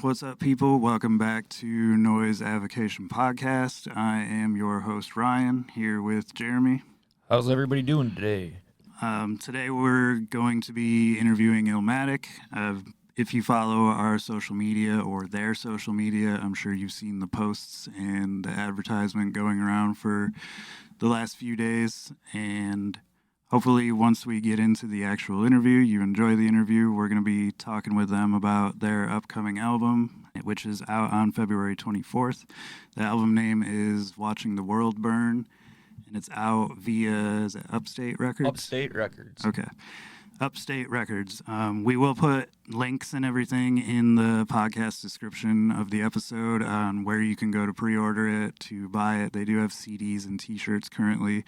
What's up, people? Welcome back to Noise Avocation Podcast. I am your host, Ryan, here with Jeremy. How's everybody doing today? Today we're going to be interviewing Illmatic. If you follow our social media or their social media, I'm sure you've seen the posts and the advertisement going around for the last few days. And hopefully once we get into the actual interview, you enjoy the interview. We're going to be talking with them about their upcoming album, which is out on February 24th. The album name is Watching the World Burn, and it's out via, is it Upstate Records? Upstate Records. Okay. Upstate Records. We will put links and everything in the podcast description of the episode on where you can go to pre-order it, to buy it. They do have CDs and t-shirts currently.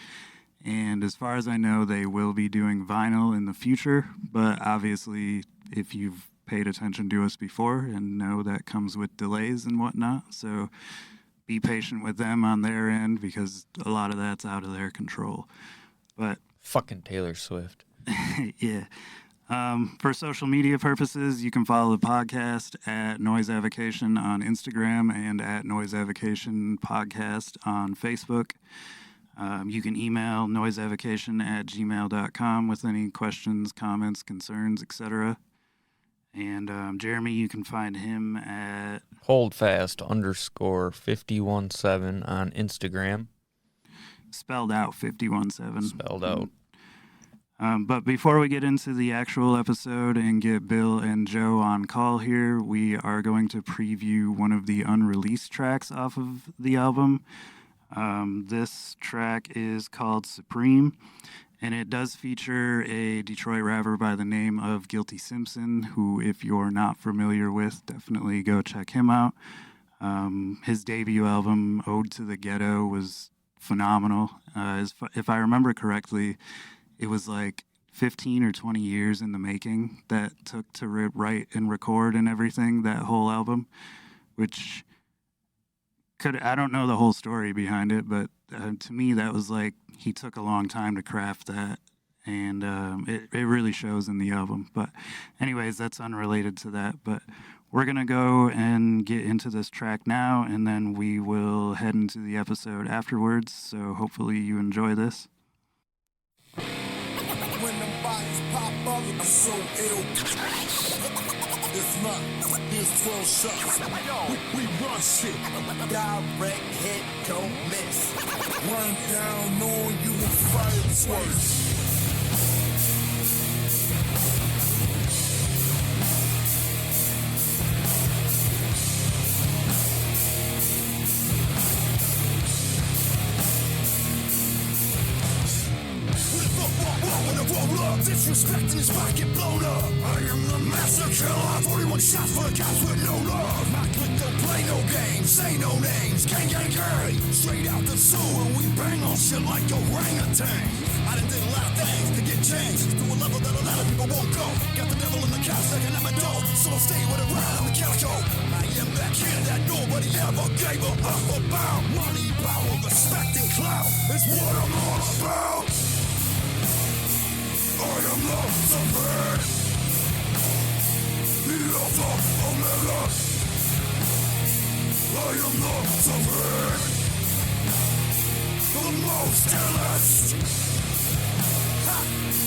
And as far as I know, they will be doing vinyl in the future. But obviously, if you've paid attention to us before and know that comes with delays and whatnot. So be patient with them on their end because a lot of that's out of their control. But fucking Taylor Swift. Yeah. For social media purposes, you can follow the podcast at Noise Avocation on Instagram and at Noise Avocation Podcast on Facebook. You can email noiseavocation@gmail.com with any questions, comments, concerns, etc. And Jeremy, you can find him at holdfast_517 on Instagram. Spelled out 517. Spelled out. But before we get into the actual episode and get Bill and Joe on call here, we are going to preview one of the unreleased tracks off of the album. This track is called Supreme, and it does feature a Detroit rapper by the name of Guilty Simpson, who, if you're not familiar with, definitely go check him out. His debut album, Ode to the Ghetto, was phenomenal. If I remember correctly, it was like 15 or 20 years in the making that took to write and record and everything, that whole album, which I don't know the whole story behind it, but to me that was like he took a long time to craft that, and it really shows in the album. But anyways, that's unrelated to that. But we're going to go and get into this track now, and then we will head into the episode afterwards, so hopefully you enjoy this. When the bodies pop up, I'm so ill. It's not, here's 12 shots. We run shit. Direct hit, don't miss. Run down on you and fire twice. Disrespecting his pocket blown up. I am the master killer. 41 shots for the cops with no love. My clique don't play no games, say no names. Gang, gang, gang. Straight out the sewer, we bang on shit like orangutan. I done did a lot of things to get changed to a level that a lot of people won't go. Got the devil in the couch second at my door, so I'll stay with a ride on the calico. I am that kid that nobody ever gave a fuck about. Money, power, respect, and clout is what I'm all about. I am not suffering. The Alpha Omega. I am not suffering. The most illest.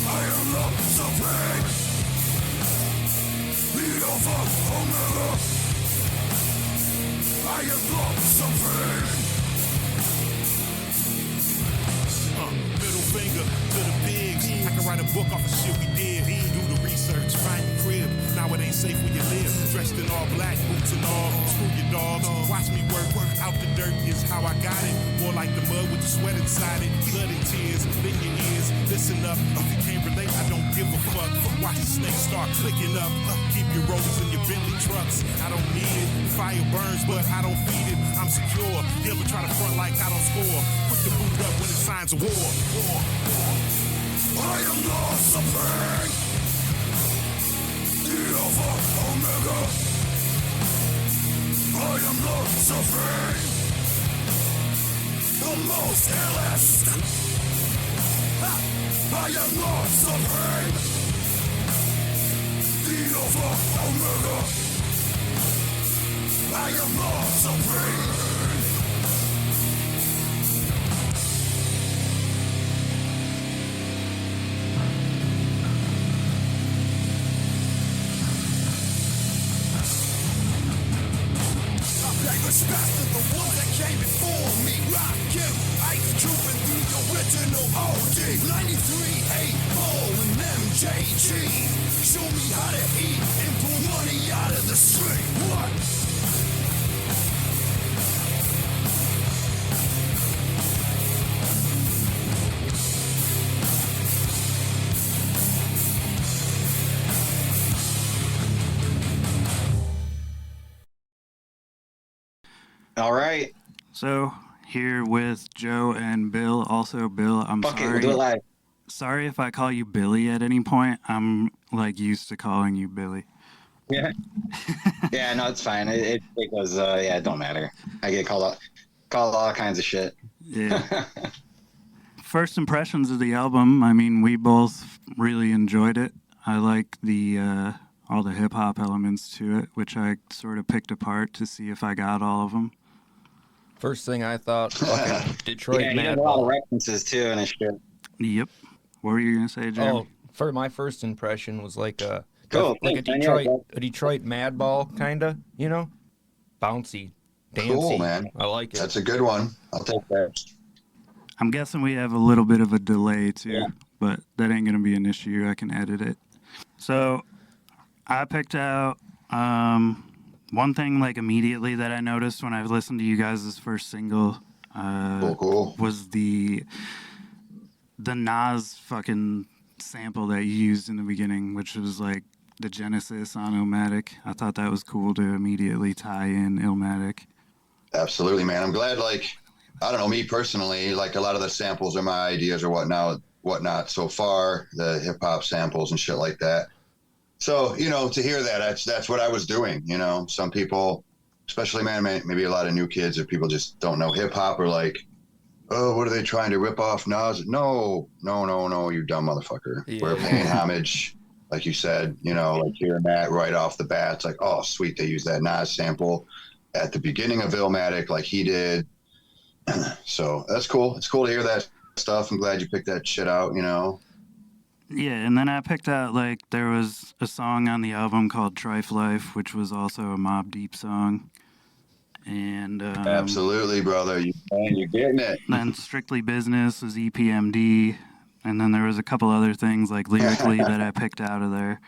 I am not suffering. The Alpha Omega. I am not suffering. Middle finger to the pigs. I can write a book off of shit we did. Do the research, find your crib. Now it ain't safe where you live. Dressed in all black, boots and all. Screw your dogs. Watch me work out the dirt is how I got it. More like the mud with the sweat inside it. Blood and tears, in your ears. Listen up. If you can't relate, I don't give a fuck. Watch the snakes start clicking up. Keep your rollers in your Bentley trucks. I don't need it. Fire burns, but I don't feed it. I'm secure. Never try to front like I don't score. Quick to boot up when it's signs of war. I am not suffering. The Alpha Omega. I am not suffering. The most illest. I am not suffering. The Alpha Omega. I am the supreme. Respect to the ones that came before me. Rock you, ice trooping through the original OG. 93, 8-ball and MJG. Show me how to eat and pull money out of the street. What? All right. So here with Joe and Bill. Also, Bill, I'm Fuck it, sorry. we'll do it live. Sorry if I call you Billy at any point. I'm like used to calling you Billy. Yeah. Yeah, no, it's fine. It goes, yeah, it don't matter. I get called all kinds of shit. Yeah. First impressions of the album. I mean, we both really enjoyed it. I like the all the hip hop elements to it, which I sort of picked apart to see if I got all of them. First thing I thought, fucking Detroit Yeah, he has a lot of Madball. references too and shit. Yep. What were you gonna say, Jeremy? Oh, for my first impression was like a Cool, like a thanks, man. Yeah, Detroit Madball kinda, you know, bouncy, dancey. Cool, man. I like it. That's a good one. I'll take that. I'm guessing we have a little bit of a delay too, Yeah. but that ain't gonna be an issue. I can edit it. So I picked out one thing like immediately that I noticed when I listened to you guys' first single Cool. was the Nas fucking sample that you used in the beginning, which was like the Genesis on Illmatic. I thought that was cool to immediately tie in Illmatic. Absolutely, man. I'm glad, like, I don't know, me personally, like a lot of the samples are my ideas or whatnot so far, the hip hop samples and shit like that. So, you know, to hear that, that's what I was doing. You know, some people, especially, man, maybe a lot of new kids or people just don't know hip hop, or like, oh, what are they trying to rip off Nas? No, you dumb motherfucker. Yeah. We're paying homage, like you said, you know, like hearing that right off the bat. It's like, oh, sweet, they used that Nas sample at the beginning of Illmatic like he did. So that's cool. It's cool to hear that stuff. I'm glad you picked that shit out, you know. Yeah, and then I picked out like there was a song on the album called Trife Life, which was also a Mobb Deep song. And Absolutely, brother. You're getting it. then Strictly Business was EPMD, and then there was a couple other things like lyrically that I picked out of there.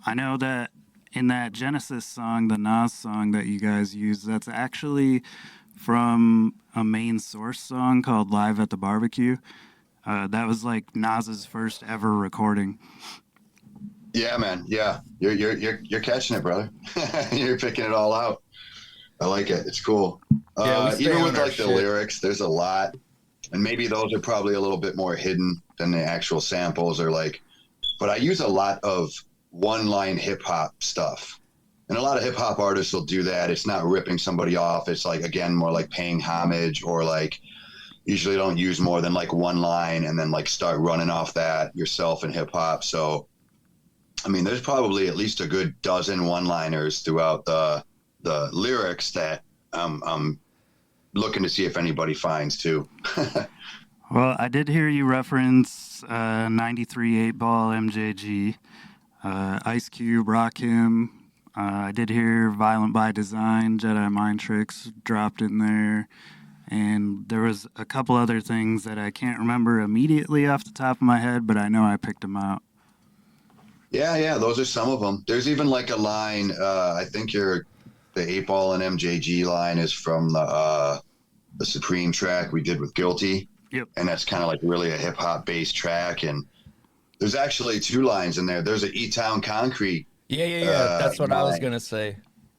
I know that in that Genesis song, the Nas song that you guys used, that's actually from a main source song called Live at the Barbecue. That was like Nas's first ever recording. Yeah, man. Yeah, you're catching it, brother. You're picking it all out. I like it. It's cool. Yeah, we stay even on with our like the shit. lyrics, there's a lot, and maybe those are probably a little bit more hidden than the actual samples, or like. But I use a lot of one-line hip hop stuff, and a lot of hip hop artists will do that. It's not ripping somebody off. It's like, again, more like paying homage, or like usually don't use more than like one line and then like start running off that yourself in hip hop. So, I mean, there's probably at least a good dozen one-liners throughout the lyrics that I'm looking to see if anybody finds too. Well, I did hear you reference 93 8-Ball MJG, Ice Cube, Rakim. I did hear Violent by Design, Jedi Mind Tricks dropped in there. And there was a couple other things that I can't remember immediately off the top of my head, but I know I picked them out. Yeah, those are some of them. There's even like a line, I think the 8-Ball and MJG line is from the Supreme track we did with Guilty. Yep. And that's kind of like really a hip hop based track. And there's actually two lines in there. There's a E-Town Concrete. Yeah. That's what I was line. gonna say.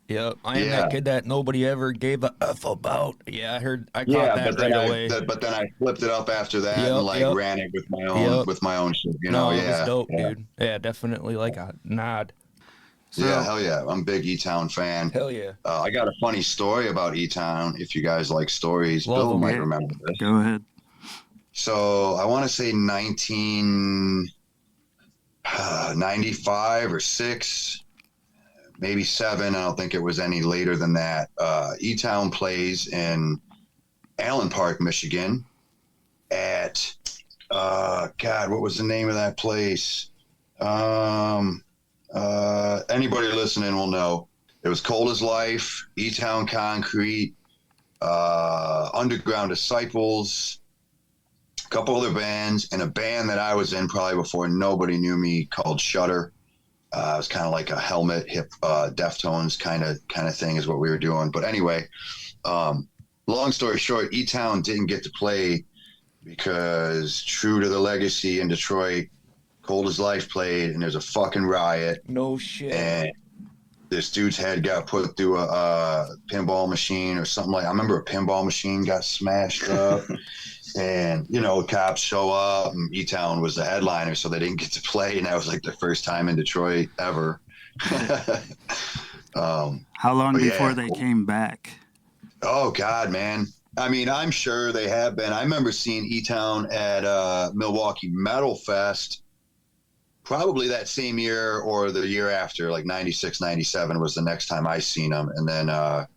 Yep, I am Yeah. that kid that nobody ever gave a F about. Yeah, I caught Yeah, that right away. but then I flipped it up after that Yep, and like yep. ran it with my own shit. You No, know, it yeah, was dope, yeah. dude. Yeah, definitely like a nod. So, Yeah, hell yeah. I'm a big E-Town fan. Hell yeah. I got a funny story about E-Town. If you guys like stories, Love Bill 'em. might Yeah. remember this. Go ahead. So I want to say 1995 or 6. maybe 7. I don't think it was any later than that. E-Town plays in Allen Park, Michigan at, God, what was the name of that place? Anybody listening will know. It was Cold as Life, E-Town Concrete, Underground Disciples, a couple other bands, and a band that I was in probably before nobody knew me called Shudder. It was kind of like a Helmet, hip, Deftones kind of thing is what we were doing. But anyway, long story short, E-Town didn't get to play because true to the legacy in Detroit, Cold as Life played, and there's a fucking riot. No shit. And this dude's head got put through a pinball machine or something like. I remember a pinball machine got smashed up. And, you know, cops show up, and E-Town was the headliner, so they didn't get to play, and that was like the first time in Detroit ever. How long before they came back? Oh, God, man. I mean, I'm sure they have been. I remember seeing E-Town at Milwaukee Metal Fest probably that same year or the year after, like 96, 97 was the next time I seen them. And then, man,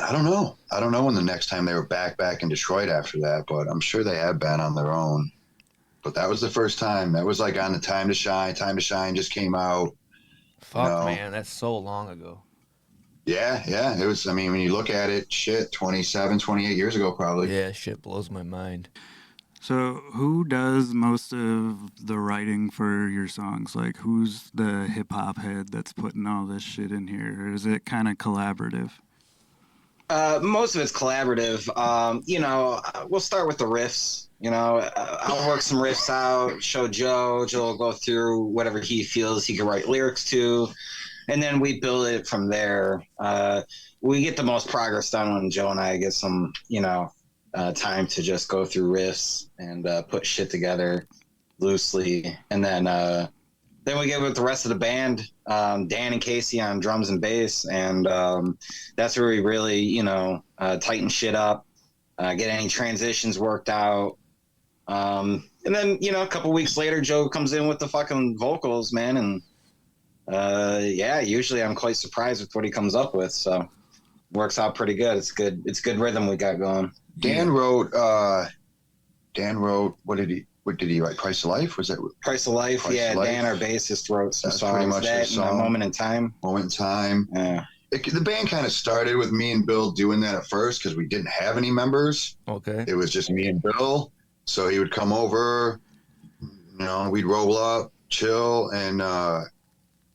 I don't know. I don't know when the next time they were back in Detroit after that, but I'm sure they have been on their own. But that was the first time. That was like on the Time to Shine. Time to Shine just came out. Fuck, man, that's so long ago. Yeah. It was, I mean, when you look at it, shit, 27, 28 years ago probably. Yeah, shit blows my mind. So who does most of the writing for your songs? Like, who's the hip-hop head that's putting all this shit in here? Or is it kind of collaborative? Most of it's collaborative. You know, we'll start with the riffs. You know, I'll work some riffs out, show Joe. Joe will go through whatever he feels he can write lyrics to, and then we build it from there. We get the most progress done when Joe and I get some, you know, time to just go through riffs and put shit together loosely, and then we get with the rest of the band, Dan and Casey on drums and bass, and that's where we really, you know, tighten shit up, get any transitions worked out. And then, you know, a couple weeks later, Joe comes in with the fucking vocals, man, and yeah, usually I'm quite surprised with what he comes up with, so works out pretty good. It's good rhythm we got going. Dan wrote, what did he write? Price of Life? Was that Price of Life? Price of Life? Dan, our bassist, wrote some That's songs. pretty much That his song. and Moment in Time. Moment in Time. Yeah. The band kind of started with me and Bill doing that at first because we didn't have any members. Okay. It was just me and Bill. So he would come over, you know, we'd roll up, chill, and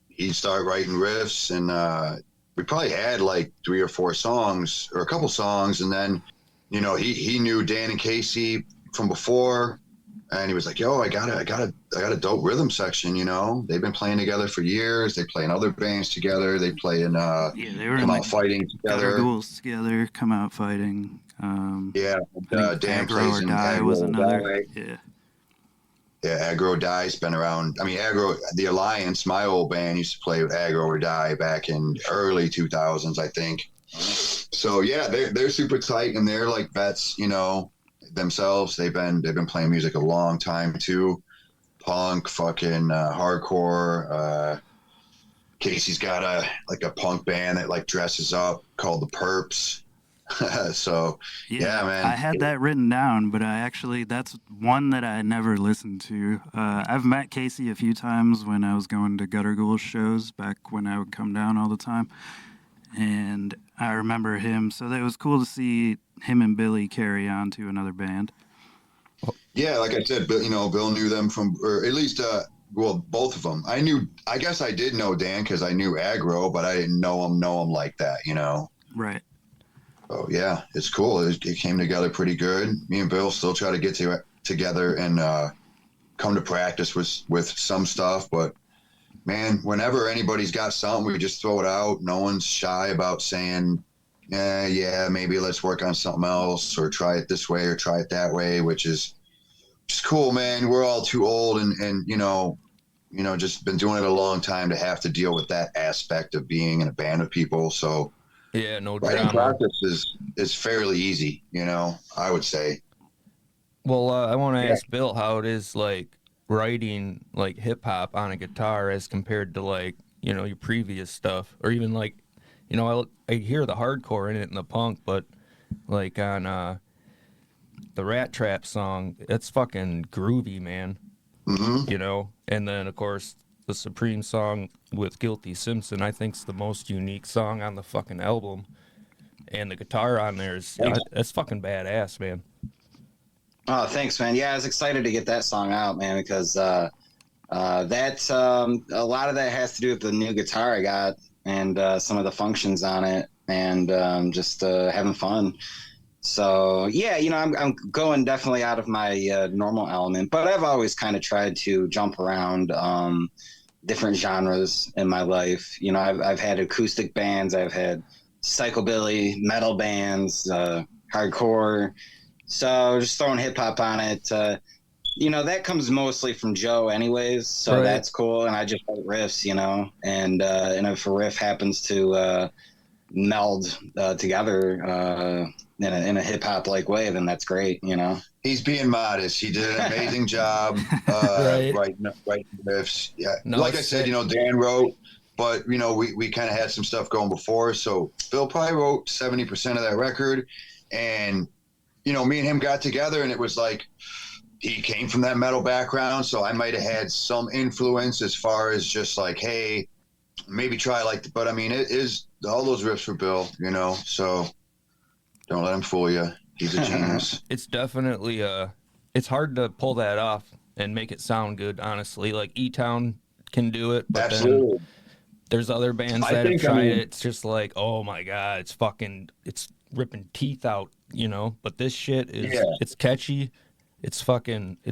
he'd start writing riffs. And we probably had like 3 or 4 songs or a couple songs. And then, you know, he knew Dan and Casey from before. And he was like, yo, I got a dope rhythm section, you know. They've been playing together for years. They play in other bands together. They play in they were Come in Out like Fighting together. Ghouls together, Come Out Fighting. Yeah, I think Dan Aggro plays or in Die Aggro was or another. Die. Yeah. Yeah, Aggro or Die's been around. I mean, Aggro, the Alliance, my old band used to play with Aggro or Die back in early 2000s, I think. So yeah, they're super tight and they're like vets, you know, themselves. They've been playing music a long time too. Punk, fucking hardcore. Casey's got a punk band that like dresses up called the Perps. So yeah, man. I had that written down, but that's one that I never listened to. I've met Casey a few times when I was going to Gutter Ghouls shows back when I would come down all the time. And I remember him, so it was cool to see him and Billy carry on to another band. Yeah, like I said, Bill knew them from, or at least, both of them. I guess I did know Dan because I knew Aggro, but I didn't know him like that, you know? Right. So yeah, it's cool. It came together pretty good. Me and Bill still try to get together and come to practice with some stuff, but man, whenever anybody's got something, we just throw it out. No one's shy about saying, yeah, maybe let's work on something else or try it this way or try it that way, which is just cool, man. We're all too old and you know, just been doing it a long time to have to deal with that aspect of being in a band of people. So yeah, no writing drama. process is fairly easy, you know, I would say. Well, I want to ask Bill how it is like writing like hip hop on a guitar as compared to like you know, your previous stuff, or even like, you know, I hear the hardcore in it and the punk, but like on the Rat Trap song, it's fucking groovy, man. You know, and then of course the Supreme song with Guilty Simpson, I think's the most unique song on the fucking album, and the guitar on there is that's fucking badass, man. Oh, thanks, man. Yeah, I was excited to get that song out, man, because that's a lot of that has to do with the new guitar I got and some of the functions on it, and just having fun. So yeah, you know, I'm going definitely out of my normal element, but I've always kind of tried to jump around different genres in my life. You know, I've had acoustic bands, I've had psychobilly, metal bands, hardcore. So just throwing hip hop on it. You know, that comes mostly from Joe anyways, so Right. that's cool. And I just write riffs, you know, and if a riff happens to meld together in a hip hop like way, then that's great, you know. He's being modest. He did an amazing job Right. writing riffs. Yeah, No, like I it's said, sick. you know, Dan wrote, but you know, we kind of had some stuff going before, so Bill probably wrote 70% of that record, and you know, me and him got together, and it was like he came from that metal background, so I might have had some influence as far as just like, hey, maybe try like, but I mean, it is all those riffs for Bill, you know, so don't let him fool you. He's a genius. It's definitely it's hard to pull that off and make it sound good, honestly. Like E-Town can do it, but Absolutely. then there's other bands I that have think, I tried mean- it. It's just like, oh my god, it's ripping teeth out, you know. But this shit is it's catchy, it's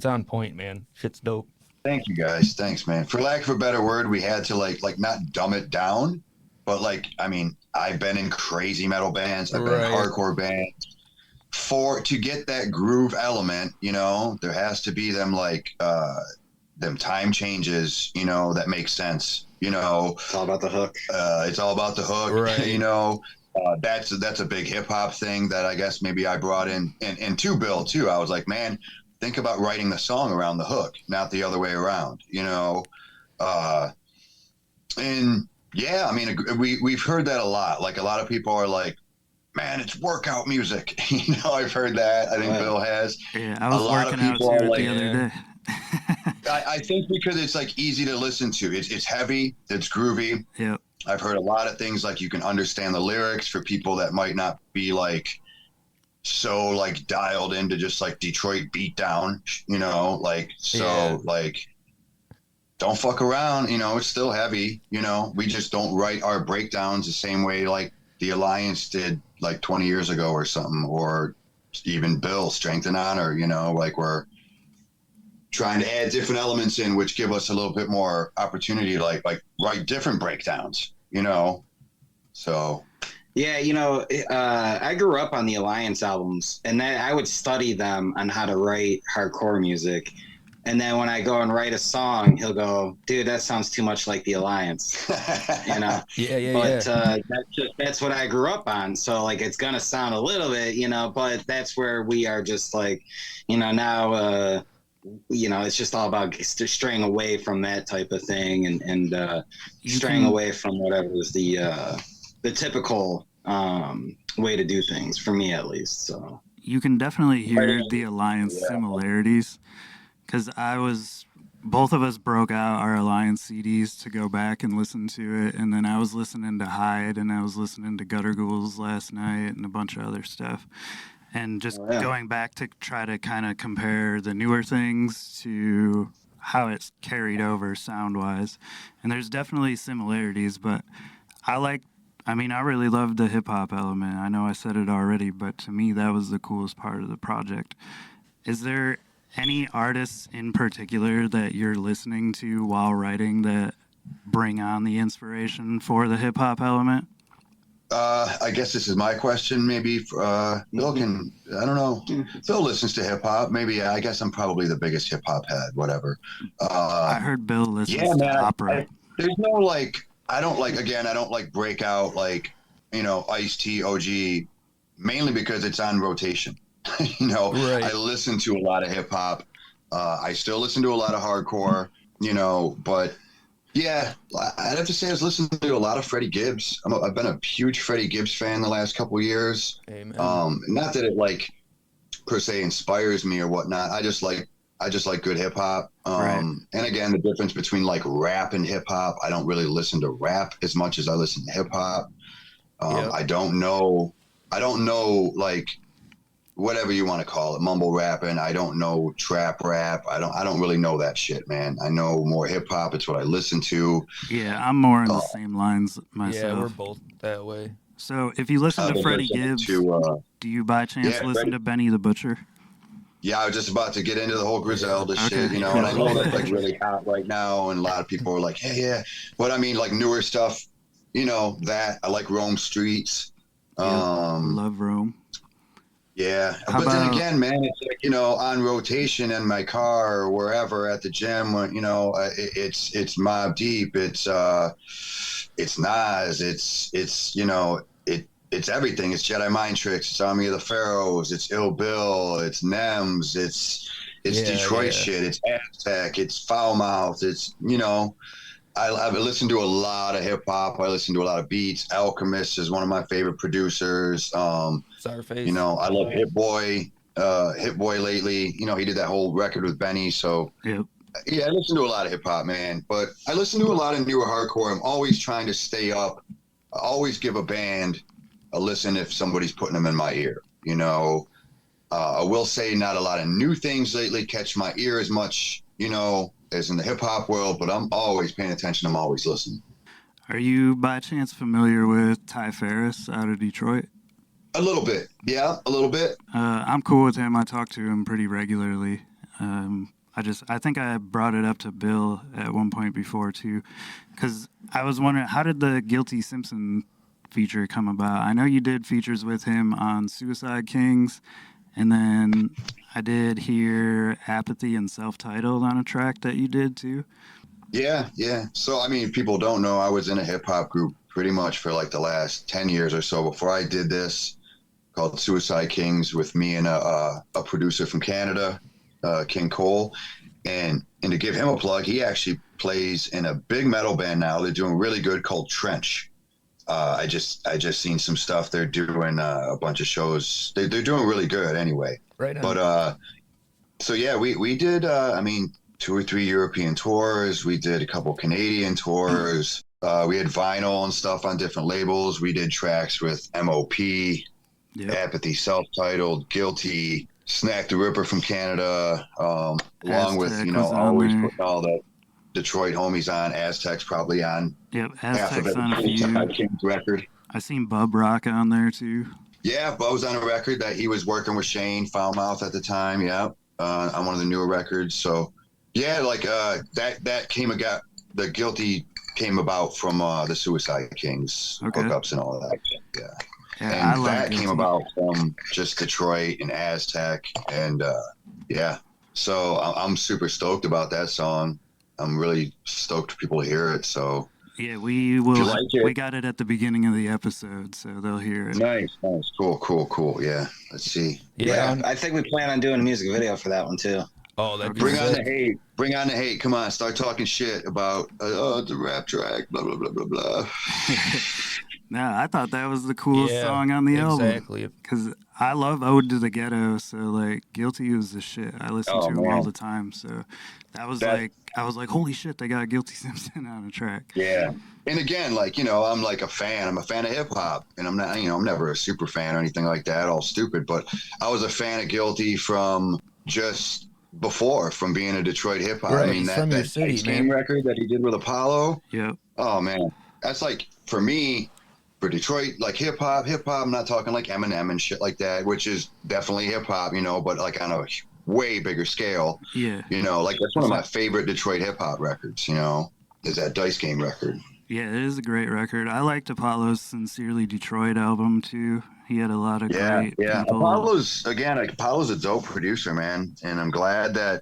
on point, man. Shit's dope. Thank you guys. Thanks, man. For lack of a better word, we had to like not dumb it down, but like, I mean, I've been in crazy metal bands, I've been in Right. hardcore bands. To get that groove element, you know, there has to be them like them time changes, you know, that make sense. You know, It's all about the hook. it's all about the hook. Right. You know, that's a big hip hop thing that I guess maybe I brought in, and to Bill too. I was like, man, think about writing the song around the hook, not the other way around. You know, and yeah, I mean, we've heard that a lot. Like a lot of people are like, man, it's workout music. You know, I've heard that. I think Right. Bill has. Yeah, I was A lot of working out people to are it like, the other day. I think because it's like easy to listen to. It's heavy. It's groovy. Yep. I've heard a lot of things like you can understand the lyrics for people that might not be like so like dialed into just like Detroit beatdown, you know, like so Yeah. like don't fuck around, you know, it's still heavy, you know. We just don't write our breakdowns the same way like the Alliance did like 20 years ago or something, or even Bill Strength and Honor, you know, like we're trying to add different elements in which give us a little bit more opportunity to like write different breakdowns, you know. So Yeah, you know, I grew up on the Alliance albums, and then I would study them on how to write hardcore music. And then when I go and write a song, he'll go, "Dude, that sounds too much like the Alliance," you know. Yeah, But that's what I grew up on. So like, it's gonna sound a little bit, you know. But that's where we are just like, you know, now. You know, it's just all about straying away from that type of thing and You straying can- away from whatever is the typical way to do things for me, at least. So You can definitely hear the Alliance similarities, because both of us broke out our Alliance CDs to go back and listen to it, and then I was listening to Hyde, and I was listening to Gutter Ghouls last night, and a bunch of other stuff. And just going back to try to kind of compare the newer things to how it's carried over sound-wise. And there's definitely similarities, but I really loved the hip-hop element. I know I said it already, but to me, that was the coolest part of the project. Is there any artists in particular that you're listening to while writing that bring on the inspiration for the hip-hop element? I guess this is my question. Maybe Bill can. I don't know. Bill listens to hip hop. Maybe I guess I'm probably the biggest hip hop head. Whatever. I heard Bill listens Yeah, to man. opera. There's no like. I don't like break out like, you know, Ice-T, OG, mainly because it's on rotation. You know, Right. I listen to a lot of hip hop. I still listen to a lot of hardcore. You know, but Yeah, I'd have to say I was listening to a lot of Freddie Gibbs. I've been a huge Freddie Gibbs fan the last couple of years. Amen. Not that it like per se inspires me or whatnot. I just like good hip hop. Right. And again, the difference between like rap and hip hop, I don't really listen to rap as much as I listen to hip hop. Yep. I don't know like whatever you want to call it, mumble rapping. I don't know trap rap. I don't really know that shit, man. I know more hip hop. It's what I listen to. Yeah, I'm more in the same lines myself. Yeah, we're both that way. So if you listen I've to been Freddie listening Gibbs, to, do you by chance yeah, listen Freddie- to Benny the Butcher? Yeah, I was just about to get into the whole Griselda Okay. shit, you know, and I know that's like really hot right now, and a lot of people are like, hey, yeah. But I mean, like newer stuff, you know, that I like Rome Streets. Love Rome. Yeah, How but then about- again, man, it's like, you know, on rotation in my car or wherever at the gym, when, you know, it's Mobb Deep, it's Nas, it's you know, it's everything. It's Jedi Mind Tricks, it's Army of the Pharaohs, it's Ill Bill, it's Nems, it's Yeah, Detroit yeah. shit, it's Aztec, it's Foul Mouth, it's, you know, I've listened to a lot of hip hop. I listen to a lot of beats. Alchemist is one of my favorite producers. Czarface. You know, I love Hit Boy lately. You know, he did that whole record with Benny. So Yep. yeah, I listen to a lot of hip hop, man. But I listen to a lot of newer hardcore. I'm always trying to stay up. I always give a band a listen if somebody's putting them in my ear. You know, I will say not a lot of new things lately catch my ear as much, you know, as in the hip hop world. But I'm always paying attention. I'm always listening. Are you by chance familiar with Ty Ferris out of Detroit? A little bit, yeah, a little bit. I'm cool with him. I talk to him pretty regularly. I think I brought it up to Bill at one point before too, because I was wondering, how did the Guilty Simpson feature come about? I know you did features with him on Suicide Kings, and then I did hear Apathy and Self-Titled on a track that you did too. Yeah. So, I mean, people don't know I was in a hip hop group pretty much for like the last 10 years or so before I did this, called Suicide Kings, with me and a producer from Canada, King Cole. And to give him a plug, he actually plays in a big metal band now. They're doing really good, called Trench. I just seen some stuff. They're doing a bunch of shows. They're doing really good anyway. Right on. But so yeah, we did, I mean, 2 or 3 European tours. We did a couple Canadian tours. We had vinyl and stuff on different labels. We did tracks with MOP, Yep. Apathy, Self-Titled, Guilty, Snack the Ripper from Canada, along with, Aztec you know, was on always there. putting all the Detroit homies on. Aztec's probably on Yep, half of Aztec's on a every few. King's record. I seen Bub Rock on there too. Yeah, Bo was on a record that he was working with Shane Foulmouth at the time. Yeah, on one of the newer records. So yeah, like that came about. The Guilty came about from the Suicide Kings Okay. hookups and all of that. Yeah, Yeah, I and love that came Guilty. about from just Detroit and Aztec, and yeah. So I'm super stoked about that song. I'm really stoked for people to hear it. So Yeah, we will. you like it? We got it at the beginning of the episode, so they'll hear it. nice, cool. Yeah, let's see. Yeah. I think we plan on doing a music video for that one too. Oh, that'd be Bring on the sick. hate. Bring on the hate. Come on, start talking shit about it's a rap track. Blah blah blah blah blah. Nah, I thought that was the coolest Yeah, song on the album. exactly. Because I love Ode to the Ghetto, so like Guilty was the shit. I listen Oh, to him man. all the time, so that was That- I was like, holy shit, they got Guilty Simpson on a track. Yeah. And again, like, you know, I'm like a fan. I'm a fan of hip hop, and I'm not, you know, I'm never a super fan or anything like that. All stupid, but I was a fan of Guilty from just before, from being a Detroit hip hop. Right, I mean, he's from your city, Ice Game man. record that he did with Apollo. Yep. Oh man, that's like for me. For Detroit, like hip hop, I'm not talking like Eminem and shit like that, which is definitely hip hop, you know, but like on a way bigger scale, Yeah. you know, like that's one of my favorite Detroit hip hop records, you know, is that Dice Game record. Yeah, it is a great record. I liked Apollo's Sincerely Detroit album too. He had a lot of great Yeah. people. Apollo's a dope producer, man. And I'm glad that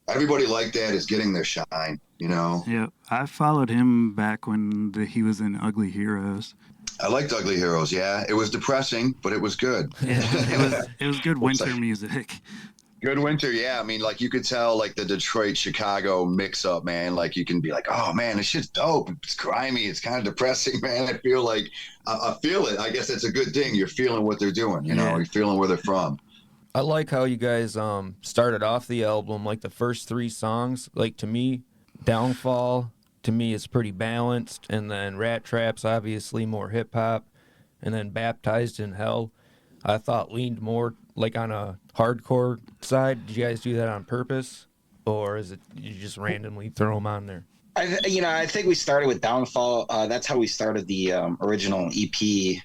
everybody like that is getting their shine, you know. Yep. I followed him back when he was in Ugly Heroes. I liked Ugly Heroes, yeah. It was depressing, but it was good. Yeah, it was good winter music. Good winter, yeah. I mean, like you could tell, like the Detroit Chicago mix up, man. Like you can be like, oh man, this shit's dope. It's grimy. It's kind of depressing, man. I feel like I feel it. I guess that's a good thing. You're feeling what they're doing. You know, Yeah. you're feeling where they're from. I like how you guys started off the album, like the first 3 songs. Like to me, Downfall to me is pretty balanced, and then Rat Traps obviously more hip hop, and then Baptized in Hell I thought leaned more like on a hardcore side. Did you guys do that on purpose, or is it you just randomly throw them on there? I think we started with Downfall. That's how we started the original EP,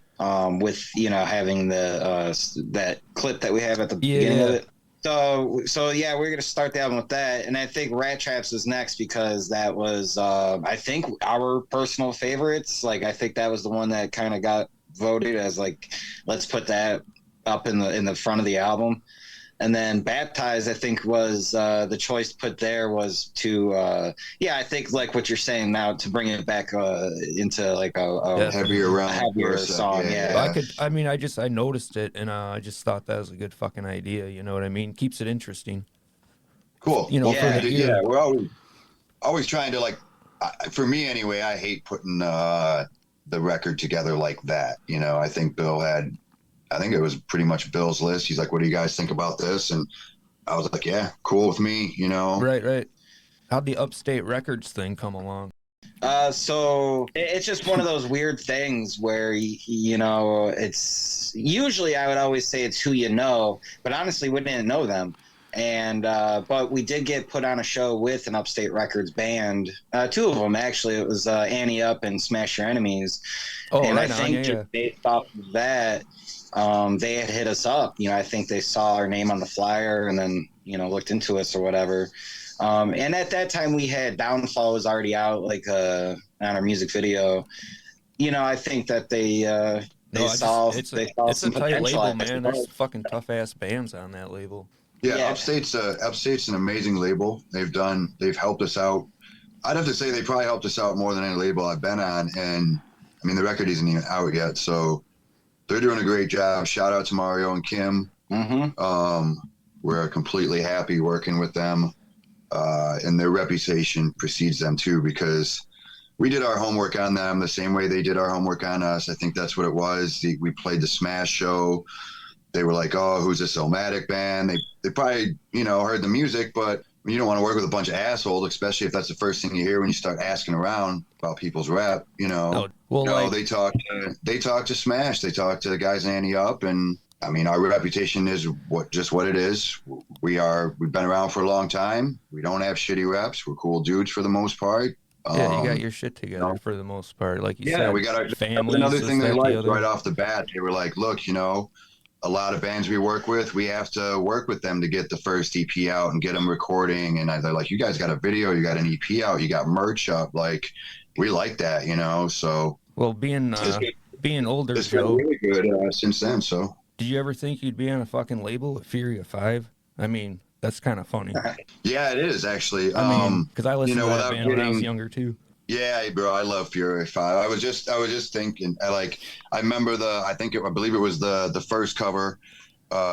with having the that clip that we have at the beginning of it. So yeah, we're gonna start the album with that, and I think Rat Traps is next because that was I think our personal favorites. Like I think that was the one that kind of got voted as like, let's put that up in the front of the album. And then Baptized, I think, was the choice put there was to, I think like what you're saying now, to bring it back into like a heavier song. Yeah. I noticed it, and I just thought that was a good fucking idea. You know what I mean? Keeps it interesting. Cool. You know, for the ear. We're always trying to like, for me anyway, I hate putting the record together like that. You know, I think it was pretty much Bill's list. He's like, what do you guys think about this? And I was like, yeah, cool with me, you know? Right. How'd the Upstate Records thing come along? So it's just one of those weird things where, it's usually I would always say it's who you know, but honestly, we didn't know them. And but we did get put on a show with an Upstate Records band, 2 of them actually. It was Annie Up and Smash Your Enemies. Oh, and right I think just based off of that, they had hit us up. I think they saw our name on the flyer and then looked into us or whatever. And at that time we had Downfall was already out, like on our music video. I think that they saw it's some a tight potential. label, man. There's fucking tough ass bands on that label. Yeah. Upstate's an amazing label. They've helped us out. I'd have to say they probably helped us out more than any label I've been on. And I mean, the record isn't even out yet, so they're doing a great job. Shout out to Mario and Kim. Mm-hmm. We're completely happy working with them, and their reputation precedes them too, because we did our homework on them the same way they did our homework on us. I think that's what it was. We played the Smash show. They were like, oh, who's this Illmatic band? They probably, heard the music, but you don't want to work with a bunch of assholes, especially if that's the first thing you hear when you start asking around about people's rap, they talk to Smash. They talk to the guys Annie Up, and I mean, our reputation is what it is. We've been around for a long time. We don't have shitty reps. We're cool dudes for the most part. Yeah, you got your shit together for the most part. Like you said, yeah, we got our families. Another thing they liked right off the bat, they were like, look, a lot of bands we work with, we have to work with them to get the first EP out and get them recording. And they're like, you guys got a video, you got an EP out, you got merch up. Like, we like that, so. Well, being older, it's Joe, been really good since then, so. Did you ever think you'd be on a fucking label with Fury of 5? I mean, that's kind of funny. Yeah, it is, actually. Because I listened to that band when I was younger, too. Yeah, bro, I love Fury 5. I was just thinking, I remember I believe it was the first cover,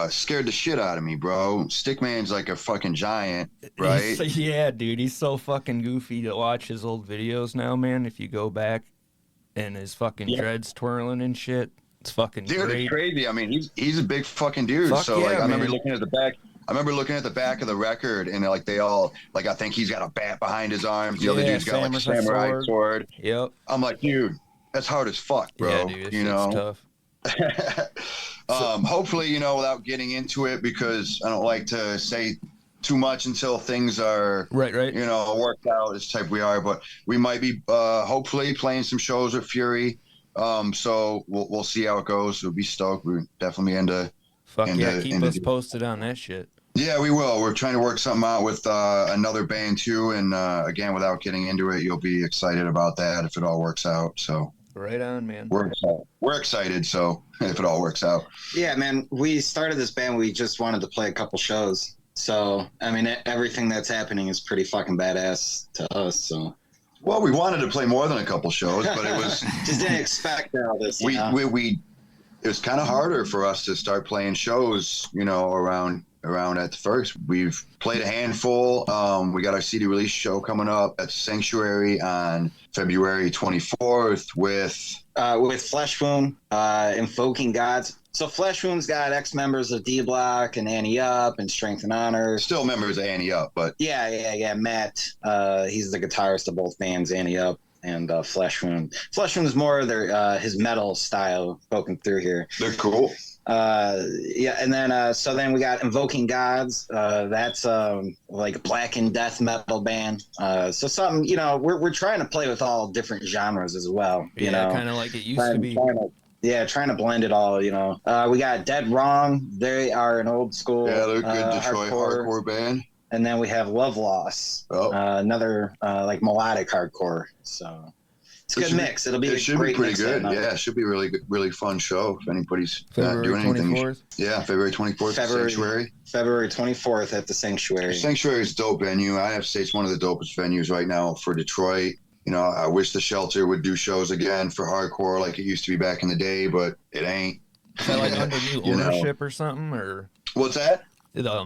scared the shit out of me, bro. Stickman's like a fucking giant, right? Yeah, dude, he's so fucking goofy to watch his old videos now, man. If you go back and his fucking dreads twirling and shit, it's fucking dude, great. It's crazy. I mean, he's a big fucking dude. Fuck so yeah, like, I remember man. looking at the back. I remember looking at the back of the record, and like they all, like I think he's got a bat behind his arms. The other dude's got like a samurai sword. Yep. I'm like, dude, that's hard as fuck, bro. Yeah, dude, it's tough. Hopefully, without getting into it, because I don't like to say too much until things are right. Worked out as type we are. But we might be hopefully playing some shows with Fury. So we'll see how it goes. We'll be stoked. We're definitely into. Fuck yeah, keep us posted on that shit. Yeah, we will. We're trying to work something out with another band too, and again, without getting into it, you'll be excited about that if it all works out. So right on, man. We're excited. So if it all works out. Yeah, man. We started this band. We just wanted to play a couple shows. So I mean, everything that's happening is pretty fucking badass to us. So. Well, we wanted to play more than a couple shows, but it was just didn't expect all this. We it was kind of harder for us to start playing shows, around around at the first. We've played a handful. We got our CD release show coming up at Sanctuary on February 24th with Flesh Wound, Invoking Gods. So Flesh Wound's got ex-members of D Block and Annie Up and Strength and Honor. Still members of Annie Up, but Yeah. Matt, he's the guitarist of both bands, Annie Up and Flesh Wound. Flesh Wound is more of their his metal style poking through here. they're cool. And then so then we got Invoking Gods. That's like a black and death metal band. So something, you know, we're trying to play with all different genres as well. You know, kind of like it used to be. Trying to blend it all, you know. We got Dead Wrong. They are an old school Yeah, they're a good Detroit hardcore band. And then we have Love Loss, another like melodic hardcore. So it's a good mix. It'll be it a should great be pretty mix good. Yeah, it should be a really good, really fun show if anybody's not February doing anything. 24th? Yeah, February 24th, Sanctuary. February 24th at the Sanctuary. Sanctuary is a dope venue. I have to say it's one of the dopest venues right now for Detroit. You know, I wish the Shelter would do shows again for hardcore like it used to be back in the day, but it ain't. Is that like under new ownership or something? Or what's that?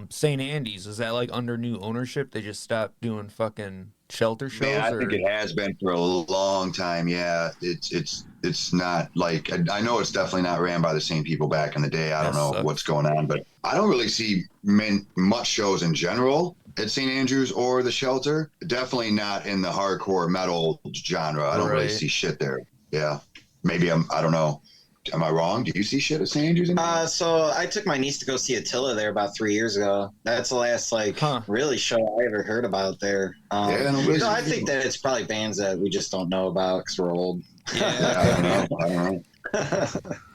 St. Andy's, is that like under new ownership? They just stopped doing fucking Shelter shows? Man, I think it has been for a long time. Yeah, it's not like I know it's definitely not ran by the same people back in the day. I don't know what's going on, but I don't really see much shows in general at St. Andrews or the Shelter. Definitely not in the hardcore metal genre. I don't really see shit there. Yeah, maybe I don't know. Am I wrong? Do you see shit at St. Andrews anymore? So I took my niece to go see Attila there about 3 years ago. That's the last really show I ever heard about there. I think that it's probably bands that we just don't know about because we're old. Yeah, I don't know.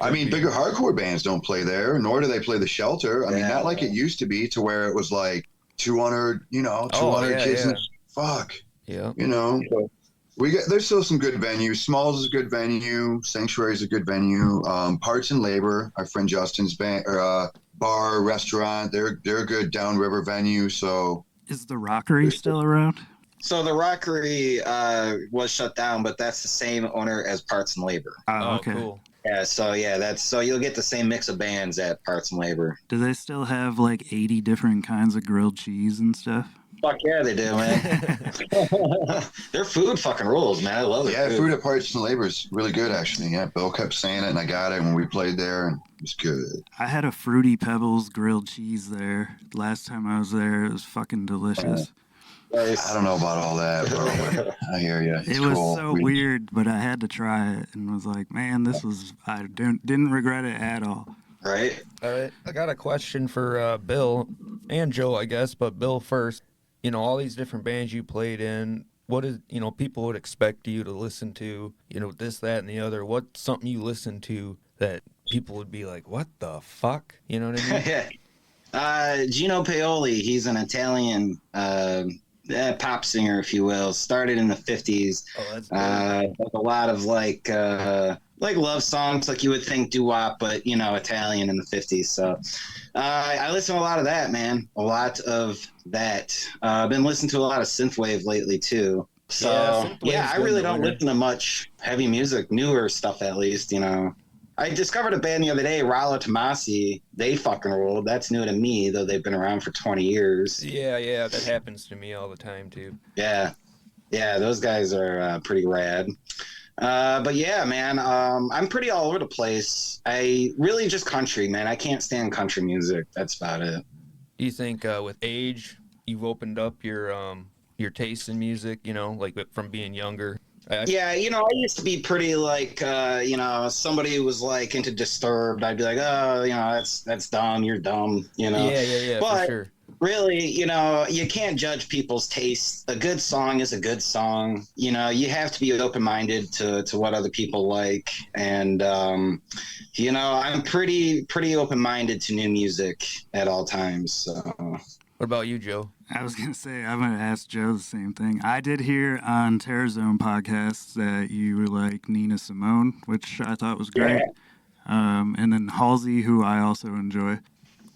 I mean, bigger hardcore bands don't play there, nor do they play the Shelter. I mean, not like it used to be to where it was like 200, 200 kids. Fuck. Yeah. You know. There's still some good venues. Smalls is a good venue. Sanctuary is a good venue. Parts and Labor, our friend Justin's bar, restaurant, they're a good downriver venue. So is the Rockery still around? So the Rockery was shut down, but that's the same owner as Parts and Labor. Oh, okay. Cool. Yeah, so you'll get the same mix of bands at Parts and Labor. Do they still have like 80 different kinds of grilled cheese and stuff? Fuck yeah, they do, man. Their food fucking rules, man. I love it. Yeah, food at Parts and Labor is really good, actually. Yeah, Bill kept saying it, and I got it when we played there, and it was good. I had a Fruity Pebbles grilled cheese there last time I was there. It was fucking delicious. Nice. I don't know about all that, bro. I hear you. It was cool. So weird, but I had to try it, and was like, man, I didn't regret it at all. Right. All right. I got a question for Bill and Joe, I guess, but Bill first. You know, all these different bands you played in, what is, people would expect you to listen to, this, that, and the other. What's something you listen to that people would be like, what the fuck? You know what I mean? Gino Paoli, he's an Italian pop singer, if you will. Started in the 50s. Oh, that's good. With a lot of like love songs, like you would think doo-wop, but Italian in the 50s. So I listen to a lot of that, man. A lot of that. I've been listening to a lot of synthwave lately too. So I really don't listen to much heavy music, newer stuff at least. I discovered a band the other day, Rollo Tomasi. They fucking ruled. That's new to me, though they've been around for 20 years. Yeah, that happens to me all the time too. Yeah, those guys are pretty rad. But yeah, man, I'm pretty all over the place. I really just country, man. I can't stand country music. That's about it. Do you think with age you've opened up your taste in music? Like from being younger. Yeah, I used to be pretty like, somebody was like into Disturbed. I'd be like, oh, that's dumb. You're dumb. Yeah, but for sure. Really, you can't judge people's tastes. A good song is a good song. You have to be open-minded to what other people like. And, I'm pretty open-minded to new music at all times. So. What about you, Joe? I was going to say, I'm going to ask Joe the same thing. I did hear on Terrazone podcast that you like Nina Simone, which I thought was great. Yeah. And then Halsey, who I also enjoy.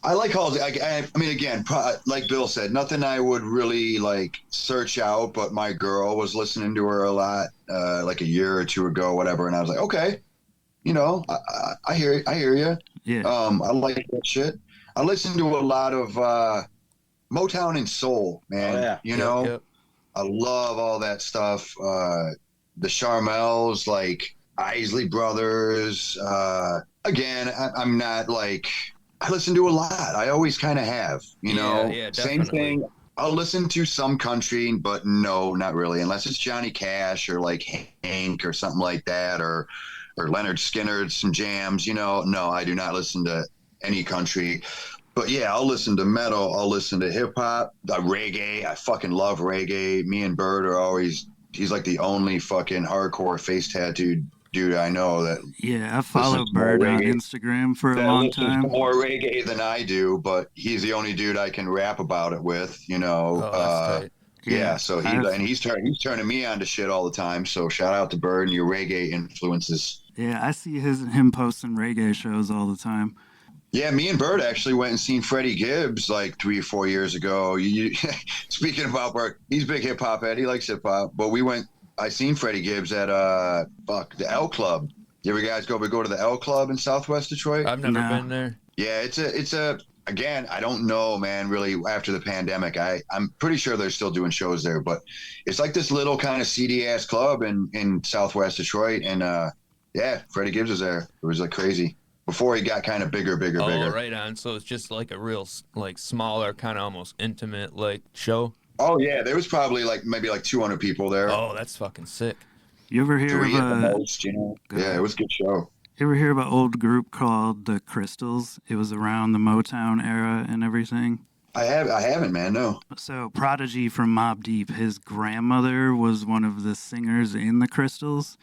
I like Halsey. I mean, again, like Bill said, nothing I would really like search out, but my girl was listening to her a lot, like a year or two ago, whatever. And I was like, okay, I hear you. Yeah. I like that shit. I listen to a lot of Motown and soul, man. Oh, yeah. You know, Yep. I love all that stuff. The Charmels, like Isley Brothers. Again, I'm not like, I listen to a lot. I always kind of have, you know. Yeah, Same definitely. thing. I'll listen to some country, but no, not really, unless it's Johnny Cash or like Hank or something like that, or Leonard Skinner, some jams. You know, no, I do not listen to any country. But yeah, I'll listen to metal. I'll listen to hip hop, reggae. I fucking love reggae. Me and Bird are always. He's like the only fucking hardcore face tattooed dude I know that Yeah, I followed listens to more Bird on reggae. Instagram for a That long listens to time. more reggae than I do, but he's the only dude I can rap about it with. You know. Oh, that's tight. Yeah, so I've- he's turning me on to shit all the time. So shout out to Bird and your reggae influences. Yeah, I see him posting reggae shows all the time. Yeah, me and Bird actually went and seen Freddie Gibbs like 3 or 4 years ago. Speaking about Bird, he's a big hip hop head. He likes hip hop. But I seen Freddie Gibbs at the L Club. You ever guys go to the L Club in Southwest Detroit? I've never No. been there. Yeah, it's a again, I don't know, man, really after the pandemic. I'm pretty sure they're still doing shows there, but it's like this little kind of seedy ass club in Southwest Detroit. And yeah, Freddie Gibbs was there. It was like crazy. Before he got kind of bigger. Oh, right on. So it's just like a real, like, smaller, kind of almost intimate, like, show. Oh yeah, there was probably maybe 200 people there. Oh, that's fucking sick. You ever hear 3 of at the a most, you know. Yeah, it was a good show. you ever hear of an old group called the Crystals? It was around the Motown era and everything. I haven't, man. No. So Prodigy from Mobb Deep, his grandmother was one of the singers in the Crystals.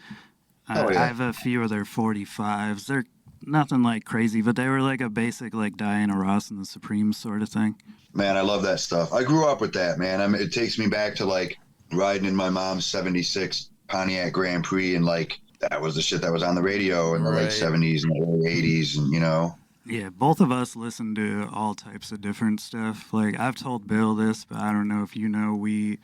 Oh, yeah. I have a few of their 45s. They're nothing like crazy, but they were like a basic like Diana Ross and the Supremes sort of thing. Man, I love that stuff. I grew up with that, man. I mean, it takes me back to like riding in my mom's 76 Pontiac Grand Prix, and like that was the shit that was on the radio in the late Right. 70s and the early 80s, and you know. Yeah, both of us listen to all types of different stuff. Like I've told Bill this, but I don't know if you know, we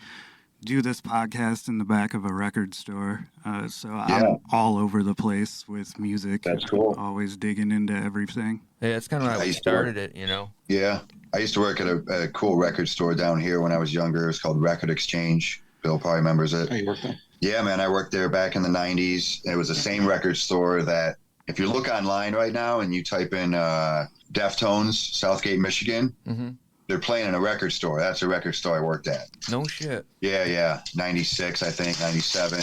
do this podcast in the back of a record store. So Yeah. I'm all over the place with music. That's cool. Always digging into everything. Yeah, it's kind of I how we used to work- started it, you know? Yeah, I used to work at a cool record store down here when I was younger. It was called Record Exchange. Bill probably remembers it. Oh, you worked there? Yeah, man, I worked there back in the 90s. It was the same record store that, if you look online right now and you type in Deftones, Southgate, Michigan, Mm-hmm. they're playing in a record store. That's a record store I worked at. No shit. Yeah. 96, I think, 97.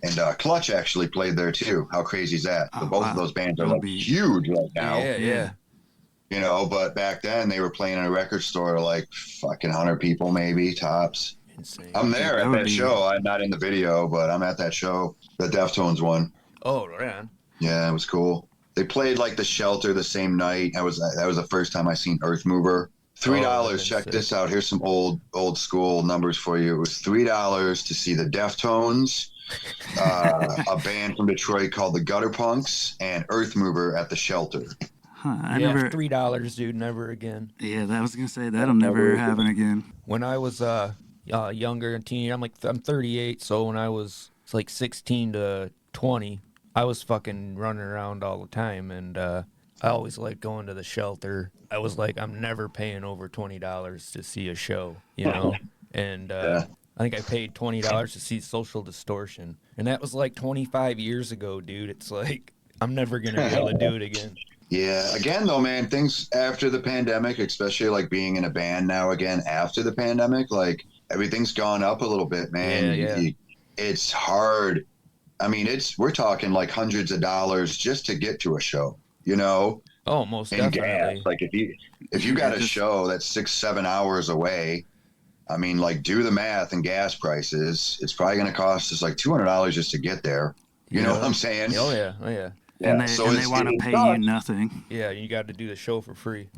And Clutch actually played there too. How crazy is that? Oh, Both wow. of those bands are That'll like be- huge right now. Yeah. You know, but back then they were playing in a record store like fucking 100 people maybe, tops. Insane. I'm there that at would that be- show. I'm not in the video, but I'm at that show. The Deftones one. Oh, right on. Yeah, it was cool. They played like The Shelter the same night. That was the first time I seen Earth Mover. $3. that's Check sick. this out. Here's some old school numbers for you. It was $3 to see the Deftones, a band from Detroit called the Gutter Punks, and Earth Mover at The Shelter. Huh, I Yeah, never. $3, dude, never again. Yeah, that was gonna say that'll never happen again. When I was younger and teen, I'm 38, so when I was like 16 to 20, I was fucking running around all the time, and I always liked going to the Shelter. I was like, I'm never paying over $20 to see a show, you know? And Yeah. I think I paid $20 to see Social Distortion, and that was like 25 years ago, dude. It's like, I'm never going to be able to do it again. Yeah. Again, though, man, things after the pandemic, especially like being in a band now again after the pandemic, like everything's gone up a little bit, man. Yeah. It's hard. I mean, we're talking like hundreds of dollars just to get to a show, you know, Oh, most and definitely. gas. Like if you got a show that's 6-7 hours away, I mean, like do the math and gas prices. It's probably going to cost us like $200 just to get there. You know what I'm saying? Oh, yeah. And they so and they it's- want to it pay sucks. you nothing. Yeah, you got to do the show for free.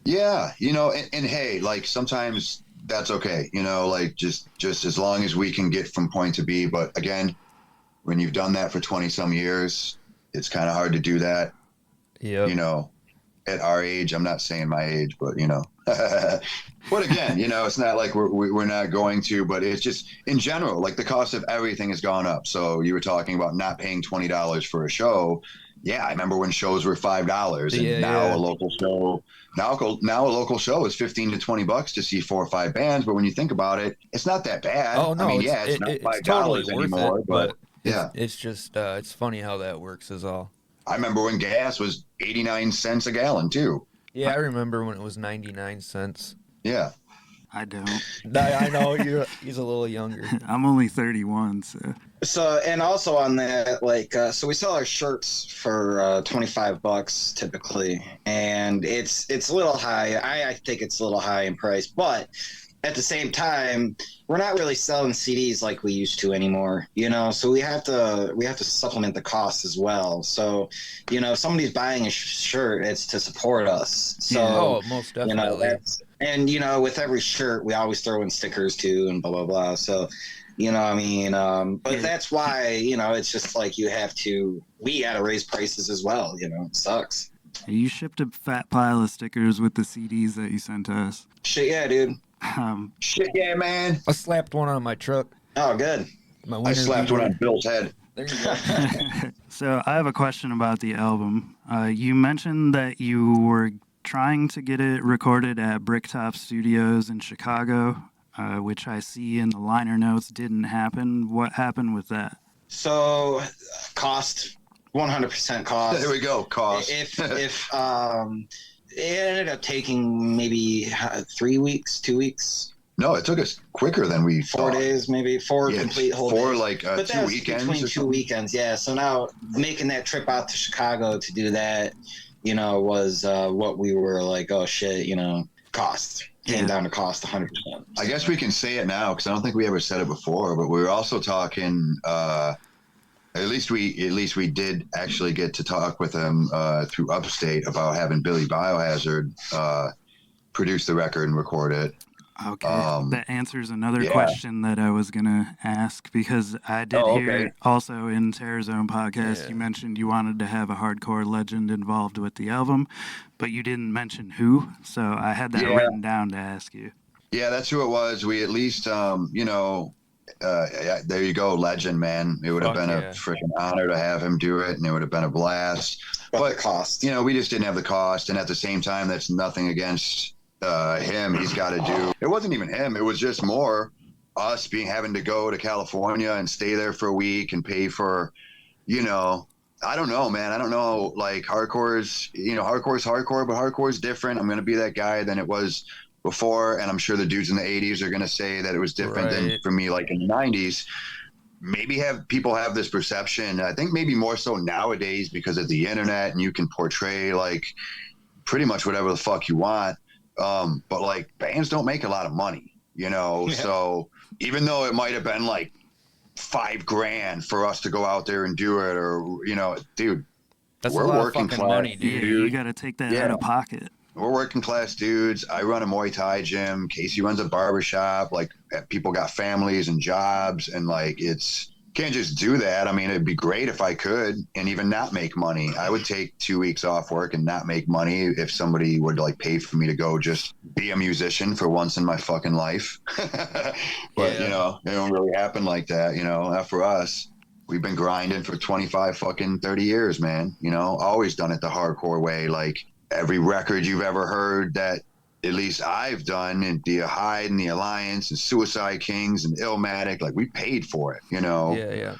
Yeah, you know, and hey, like sometimes that's okay, you know, like just as long as we can get from point to B. But again, when you've done that for 20 some years, it's kind of hard to do that, Yeah. you know, at our age. I'm not saying my age, but you know, but again, you know, it's not like we're not going to, but it's just in general, like the cost of everything has gone up. So you were talking about not paying $20 for a show. Yeah, I remember when shows were $5, and Yeah, now yeah. a local show now a local show is $15 to $20 to see 4 or 5 bands. But when you think about it, it's not that bad. Oh no, I mean, yeah, it's not it's totally $5 worth anymore, it, but it's yeah, it's just it's funny how that works is all. I remember when gas was 89 cents a gallon too. Yeah, I remember when it was 99 cents. Yeah. I don't. I know he's a little younger. I'm only 31, so. So, and also on that, like, so we sell our shirts for $25 typically, and it's a little high. I think it's a little high in price, but at the same time, we're not really selling CDs like we used to anymore, you know. So we have to supplement the cost as well. So, you know, if somebody's buying a shirt, it's to support us. So, Oh, most you know, definitely. and you know, with every shirt, we always throw in stickers too, and blah blah blah. So, you know, I mean, but that's why, you know, it's just like we got to raise prices as well. You know, it sucks. You shipped a fat pile of stickers with the CDs that you sent us. Shit, yeah, dude. Shit, yeah, man. I slapped one on my truck. Oh, good. My I winter slapped beater. one on Bill's head. There you go. So I have a question about the album. You mentioned that you were trying to get it recorded at Bricktop Studios in Chicago, which I see in the liner notes didn't happen. What happened with that? So, cost, 100% cost. There we go. Cost. If it ended up taking maybe 3 weeks, 2 weeks, No, it took us quicker than we 4 thought. days, maybe 4 Yeah, complete whole 4 days. like But 2 that was weekends between or 2 something. weekends, yeah. So now making that trip out to Chicago to do that, you know, was what we were like, oh shit, you know, cost. Came down to cost 100%. I guess we can say it now because I don't think we ever said it before. But we were also talking. At least we did actually get to talk with him through Upstate about having Billy Biohazard produce the record and record it. Okay, that answers another yeah. question that I was gonna ask, because I did hear also in Terror Zone podcast you mentioned you wanted to have a hardcore legend involved with the album, but you didn't mention who, so I had that written down to ask you. Yeah, that's who it was. We at least, you know, there you go, legend, man. It would have been a freaking honor to have him do it, and it would have been a blast. But the cost, you know, we just didn't have the cost, and at the same time, that's nothing against him. He's got to do. It wasn't even him. It was just more us having to go to California and stay there for a week and pay for, you know. I don't know, man. I don't know. Like hardcore's hardcore, but hardcore's different. I'm gonna be that guy than it was before, and I'm sure the dudes in the 80s are going to say that it was different than for me, like in the 90s. Maybe people have this perception. I think maybe more so nowadays because of the internet, and you can portray like pretty much whatever the fuck you want. But like bands don't make a lot of money, you know. Yeah. So even though it might have been like $5,000 for us to go out there and do it, or you know, dude, that's we're a lot working of fucking class, money, dude. Yeah, you got to take that out of pocket. We're working class dudes. I run a Muay Thai gym. Casey runs a barbershop. Like people got families and jobs, and like can't just do that. I mean, it'd be great if I could, and even not make money. I would take 2 weeks off work and not make money if somebody would like pay for me to go just be a musician for once in my fucking life. But you know, it don't really happen like that. You know, not for us. We've been grinding for 25 fucking 30 years, man. You know, always done it the hardcore way. Like every record you've ever heard that at least I've done, and the Hyde and the Alliance and Suicide Kings and Illmatic, like we paid for it, you know. Yeah.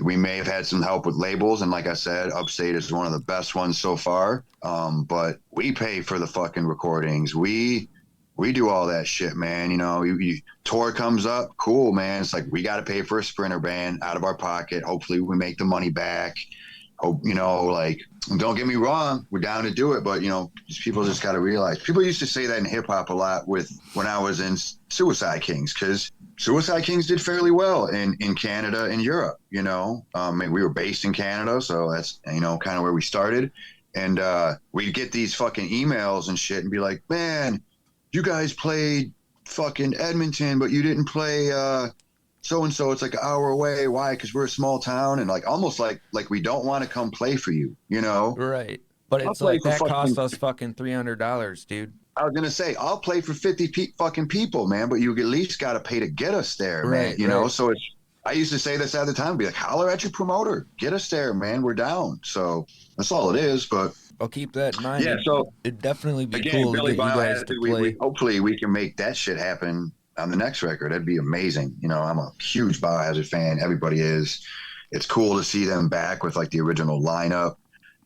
We may have had some help with labels, and like I said, Upstate is one of the best ones so far. But we pay for the fucking recordings. We do all that shit, man. You know, tour comes up, cool, man. It's like we got to pay for a Sprinter band out of our pocket. Hopefully, we make the money back. Hope, you know, like, don't get me wrong, we're down to do it, but you know, people just got to realize. People used to say that in hip hop a lot when I was in Suicide Kings, because Suicide Kings did fairly well in Canada and Europe. You know, we were based in Canada, so that's, you know, kind of where we started. And we'd get these fucking emails and shit, and be like, man, you guys played fucking Edmonton, but you didn't play so-and-so, it's like an hour away. Why? Because we're a small town, and like almost like we don't want to come play for you, you know? Right. But it's like that cost us fucking $300, dude. I was gonna say, I'll play for 50 fucking people, man, but you at least got to pay to get us there, man. You know, so I used to say this at the time, be like, holler at your promoter, get us there, man. We're down. So that's all it is. But I'll keep that in mind. yeah, so it'd definitely be again, cool to Billy get you guys Biohazard, to play. hopefully we can make that shit happen on the next record. That'd be amazing. You know, I'm a huge Biohazard fan. Everybody is. It's cool to see them back with like the original lineup.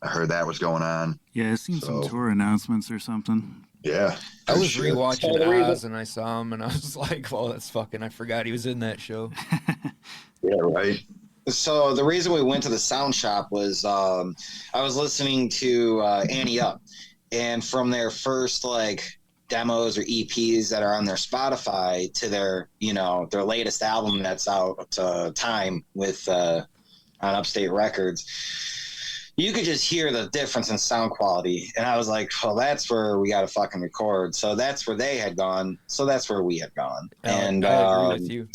I heard that was going on. Yeah, I've seen some So- tour announcements or something. Yeah. I good was shit. rewatching So the reason- Oz and I saw him and I was like, well, that's fucking, I forgot he was in that show. Yeah, right. So the reason we went to the sound shop was I was listening to Annie Up, and from their first like demos or EPs that are on their Spotify to their their latest album that's out Time with on Upstate Records, you could just hear the difference in sound quality. And I was like, well, that's where we got to fucking record. So that's where they had gone. So that's where we had gone. And I agree with you.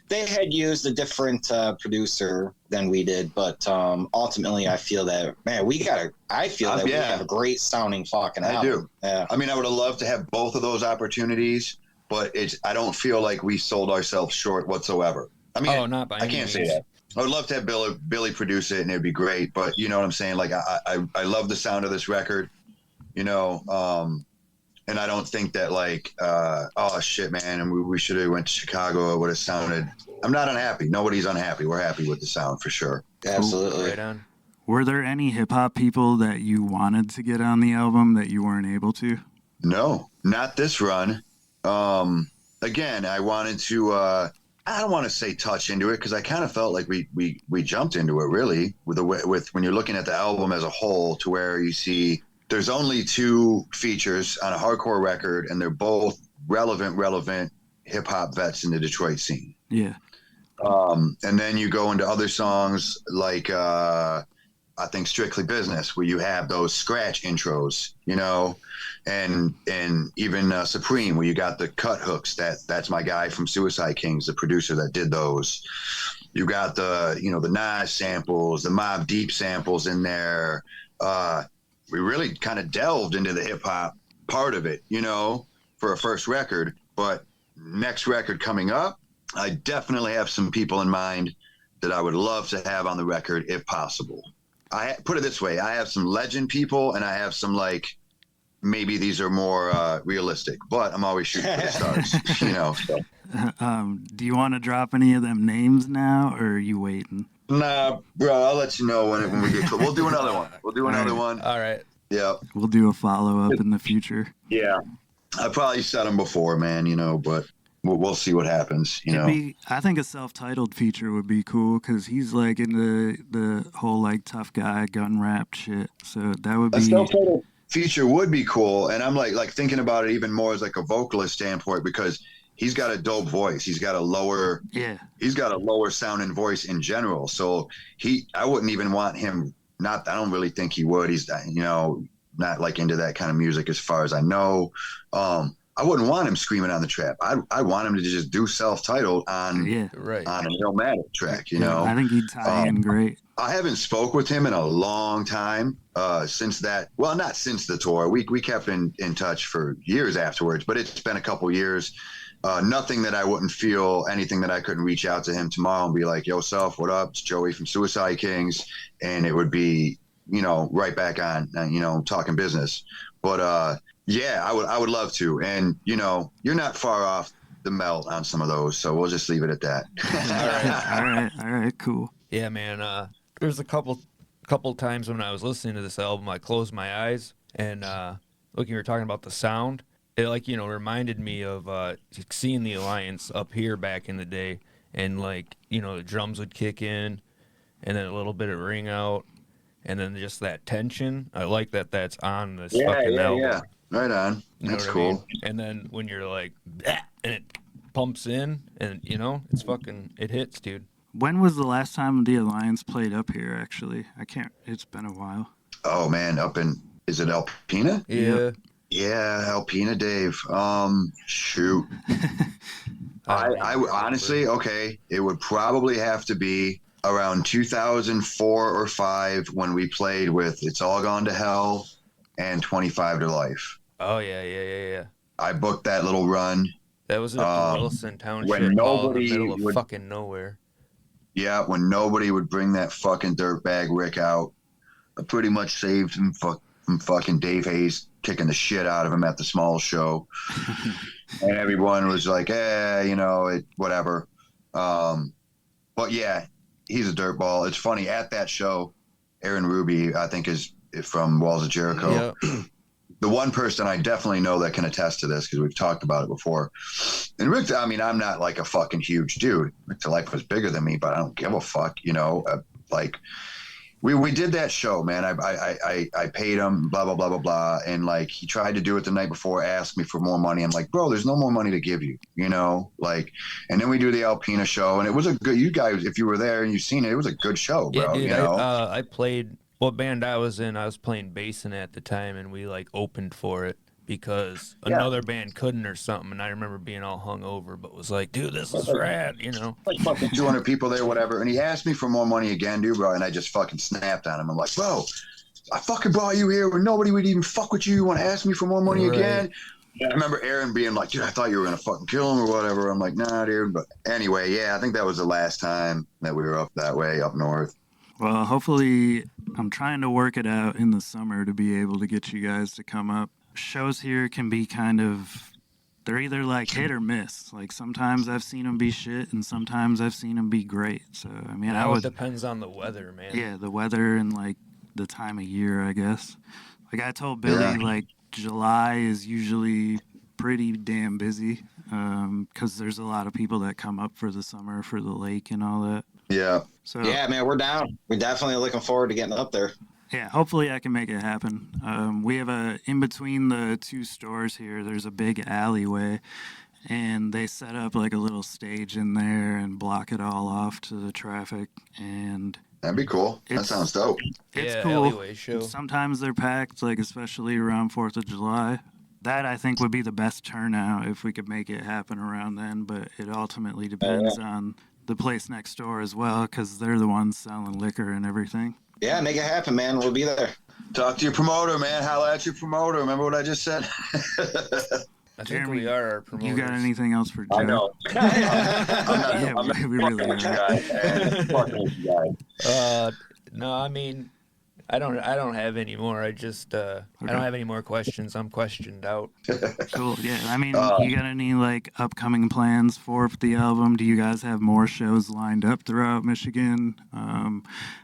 they had used a different producer than we did, but ultimately I feel that, man, we have a great sounding fucking album. I do. Yeah. I mean, I would have loved to have both of those opportunities, but I don't feel like we sold ourselves short whatsoever. I mean, not by I any can't say means. that. I would love to have Billy produce it and it'd be great, but you know what I'm saying? Like I love the sound of this record, and I don't think that like, oh shit, man, and we should have went to Chicago. It would have sounded. I'm not unhappy. Nobody's unhappy. We're happy with the sound for sure. Absolutely. Right on. Were there any hip hop people that you wanted to get on the album that you weren't able to? No, not this run. Again, I wanted to. I don't want to say touch into it because I kind of felt like we jumped into it really with when you're looking at the album as a whole, to where you see there's only 2 features on a hardcore record and they're both relevant hip hop vets in the Detroit scene. Yeah. And then you go into other songs like I think Strictly Business, where you have those scratch intros, and even Supreme, where you got the cut hooks. That's my guy from Suicide Kings, the producer that did those. You got the Nas samples, the Mobb Deep samples in there. We really kind of delved into the hip hop part of it, for a first record. But next record coming up, I definitely have some people in mind that I would love to have on the record if possible. I put it this way: I have some legend people, and I have some like maybe these are more realistic. But I'm always shooting for the stars, So. Do you want to drop any of them names now, or are you waiting? Nah, bro, I'll let you know when we get close. We'll do another one. All right. Yeah, We'll do a follow-up in the future. yeah. I probably said them before, man. But we'll see what happens. I think a self-titled feature would be cool because he's like in the whole like tough guy gun rap shit. So that would A be self-titled feature would be cool, and I'm like thinking about it even more as like a vocalist standpoint, because he's got a dope voice. He's got a lower sounding voice in general. So I wouldn't even want him. I don't really think he would. He's not like into that kind of music as far as I know. I wouldn't want him screaming on the trap. I want him to just do self-titled on Right. an Illmatic track. I think he'd tie in great. I haven't spoke with him in a long time since that. Well, not since the tour. We kept in touch for years afterwards, but it's been a couple years. Nothing that I wouldn't feel, anything that I couldn't reach out to him tomorrow and be like, yo, Self, what up? It's Joey from Suicide Kings. And it would be, right back on, talking business. But yeah, I would love to. And, you're not far off the melt on some of those. So we'll just leave it at that. All right, cool. Yeah, man. There's a couple times when I was listening to this album, I closed my eyes and look, you were talking about the sound. It reminded me of seeing the Alliance up here back in the day, and the drums would kick in, and then a little bit of ring out, and then just that tension. I like that that's on this fucking album. Yeah, right on. That's cool. I mean? And then when you're like, "Bah," and it pumps in, and it hits, dude. When was the last time the Alliance played up here? Actually, it's been a while. Oh man, is it Alpena? Yeah. Yeah, Alpena, Dave. Shoot. I honestly, okay, it would probably have to be around 2004 or 5 when we played with It's All Gone to Hell and 25 to Life. Oh yeah. I booked that little run. That was up in Wilson Township, when in the nobody middle of would- fucking nowhere. Yeah, when nobody would bring that fucking dirtbag Rick out, I pretty much saved him from fucking Dave Hayes kicking the shit out of him at the small show. And everyone was like, whatever. But yeah, he's a dirtball. It's funny, at that show, Aaron Ruby, I think, is from Walls of Jericho. Yeah. The one person I definitely know that can attest to this, because we've talked about it before. And Rick, I mean, I'm not like a fucking huge dude. Rick to Life was bigger than me, but I don't give a fuck, like we did that show, man. I paid him, blah, blah, blah, blah, blah. And like, he tried to do it the night before, asked me for more money. I'm like, bro, there's no more money to give you, like, and then we do the Alpena show, and it was a good, you guys, if you were there and you've seen it, it was a good show, bro. Yeah, dude, I played, what band I was in, I was playing bass in it at the time, and we like opened for it because another band couldn't or something, and I remember being all hungover, but was like, dude, this is rad, Like fucking 200 people there, whatever. And he asked me for more money again, dude, bro, and I just fucking snapped on him. I'm like, bro, I fucking brought you here where nobody would even fuck with you. You want to ask me for more money again? I remember Aaron being like, dude, I thought you were going to fucking kill him or whatever. I'm like, nah, dude. But anyway, yeah, I think that was the last time that we were up that way, up north. Well, hopefully, I'm trying to work it out in the summer to be able to get you guys to come up. Shows here can be kind of, they're either like hit or miss. Like sometimes I've seen them be shit, and sometimes I've seen them be great. So I mean, it depends on the weather, man. Yeah, the weather and like the time of year, I guess. Like I told Billy, like July is usually pretty damn busy because there's a lot of people that come up for the summer for the lake and all that. Yeah. So yeah, man, we're down. We're definitely looking forward to getting up there. Yeah, hopefully I can make it happen. We have in between the two stores here, there's a big alleyway, and they set up like a little stage in there and block it all off to the traffic. And that'd be cool. That sounds dope. It's yeah, cool. Alleyway show. Sometimes they're packed, like especially around 4th of July. That I think would be the best turnout if we could make it happen around then, but it ultimately depends on the place next door as well, because they're the ones selling liquor and everything. Yeah, make it happen, man. We'll be there. Talk to your promoter, man. Holla at your promoter. Remember what I just said? I think Jeremy, we are our promoters. You got anything else for Joe? I know. Yeah, we really are. No, I mean, I don't have any more. I just I don't have any more questions. I'm questioned out. Cool. Yeah. I mean, you got any like upcoming plans for the album? Do you guys have more shows lined up throughout Michigan?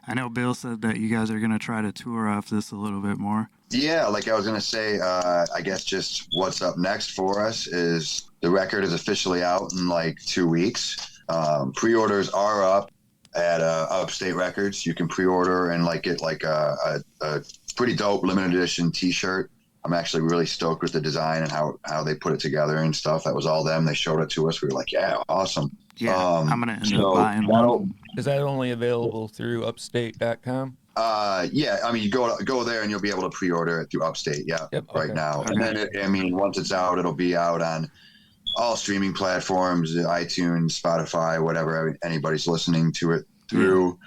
I know Bill said that you guys are gonna try to tour off this a little bit more. Yeah, like I was gonna say, I guess just what's up next for us is the record is officially out in like 2 weeks. Pre-orders are up at Upstate Records. You can pre-order and like get like a pretty dope limited edition T-shirt. I'm actually really stoked with the design and how they put it together and stuff. That was all them. They showed it to us. We were like, yeah, awesome. Yeah, I'm gonna end up buying one. Is that only available through upstate.com? Yeah, I mean, you go there and you'll be able to pre-order it through Upstate. Yeah, right now. Okay. And then once it's out, it'll be out on all streaming platforms, iTunes, Spotify, whatever anybody's listening to it through.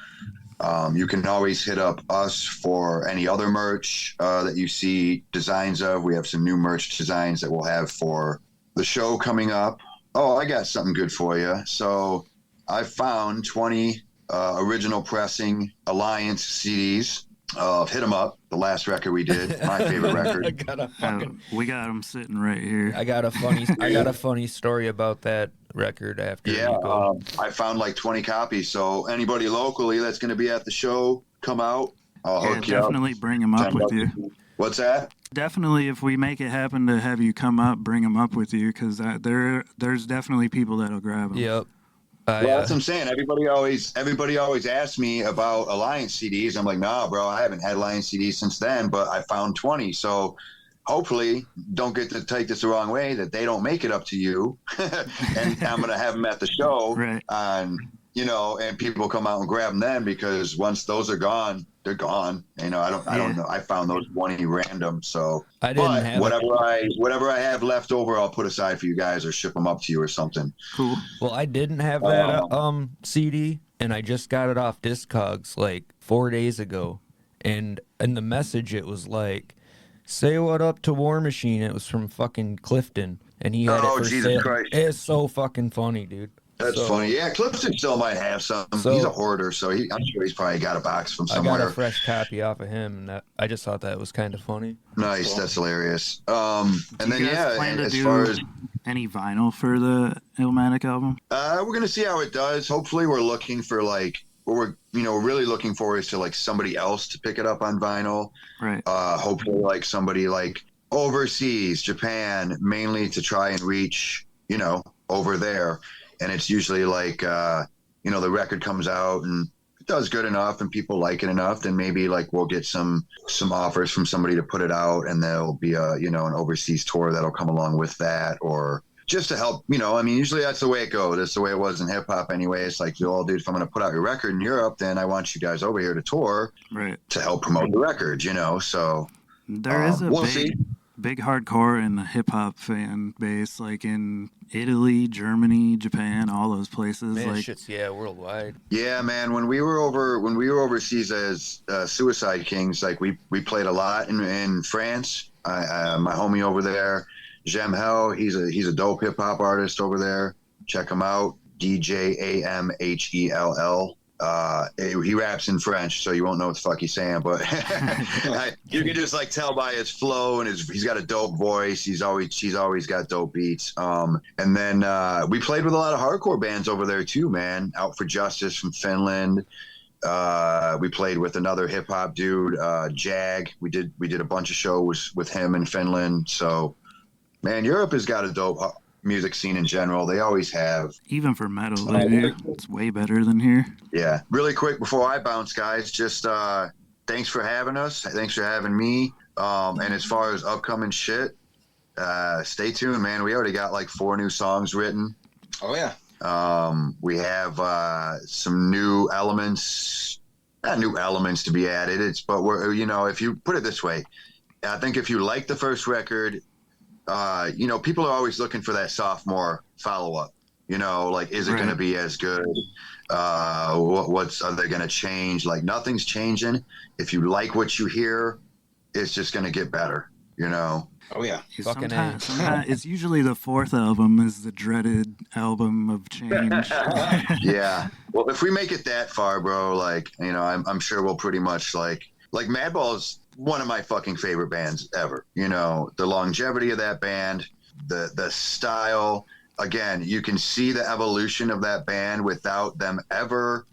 You can always hit up us for any other merch that you see designs of. We have some new merch designs that we'll have for the show coming up. Oh, I got something good for you. So I found 20 original pressing Alliance CDs of Hit 'Em Up, the last record we did, my favorite record. We got them sitting right here. I got a funny story about that record after. Yeah, I found like 20 copies. So anybody locally that's going to be at the show, come out. I'll hook you up. Definitely bring them up with you. What's that? Definitely, if we make it happen to have you come up, bring them up with you, because there's definitely people that'll grab them. Yep. Well, that's what I'm saying. Everybody always asks me about Alliance CDs. I'm like, nah, bro, I haven't had Alliance CDs since then, but I found 20. So hopefully, don't get to take this the wrong way, that they don't make it up to you. And I'm going to have them at the show. Right. And people come out and grab them then, because once those are gone, they're gone. I don't know. I found those 20 random. So I didn't have whatever I have left over, I'll put aside for you guys or ship them up to you or something. Cool. Well, I didn't have that CD, and I just got it off Discogs like 4 days ago. And in the message, it was like, "Say what up to War Machine." It was from fucking Clifton, and he had it for Jesus sale. Christ. It's so fucking funny, dude. That's So- funny. Yeah, Clifton still might have some. So- He's a hoarder, so I'm sure he's probably got a box from I somewhere. got a fresh copy off of him, and I just thought that was kind of funny. Nice, Cool. that's hilarious. Do And then you guys yeah, plan to as do far as any vinyl for the Illmatic album? we're gonna see how it does. Hopefully, we're looking for like what we're really looking for is to like somebody else to pick it up on vinyl. Right. Hopefully, like somebody like overseas, Japan, mainly to try and reach over there. And it's usually like the record comes out and it does good enough and people like it enough, then maybe like we'll get some offers from somebody to put it out, and there'll be a an overseas tour that'll come along with that, or just to help. I mean, usually that's the way it goes. That's the way it was in hip hop anyway. It's like, dude, if I'm going to put out your record in Europe, then I want you guys over here to tour Right. to help promote the record. So There is a we'll see. big hardcore in the hip hop fan base, like in Italy, Germany, Japan, all those places. Man, like, shit's worldwide. Yeah, man. When we were overseas as Suicide Kings, like we played a lot in France. My homie over there, Jem Hell, he's a dope hip hop artist over there. Check him out, DJAMHELL. He raps in French, so you won't know what the fuck he's saying, but you can just like tell by his flow, and he's got a dope voice. He's always got dope beats. And then we played with a lot of hardcore bands over there too, man. Out for Justice from Finland. We played with another hip hop dude, Jag. We did a bunch of shows with him in Finland. So, man, Europe has got a dope music scene in general. They always have. even for metal, they do. It's way better than here. Yeah. Really quick before I bounce, guys, just thanks for having us. Thanks for having me. And as far as upcoming shit, stay tuned, man. We already got like 4 new songs written. Oh yeah. We have some new elements, not new elements to be added. But we're, if you put it this way, I think if you like the first record, people are always looking for that sophomore follow-up. Like, is it Right. going to be as good? What's are they going to change? Like, nothing's changing. If you like what you hear, it's just going to get better. Oh yeah. Fucking Sometimes it's usually the 4th album is the dreaded album of change. Yeah. Well, if we make it that far, bro, like, I'm sure we'll pretty much like Madball's one of my fucking favorite bands ever. The longevity of that band, the style. Again, you can see the evolution of that band without them ever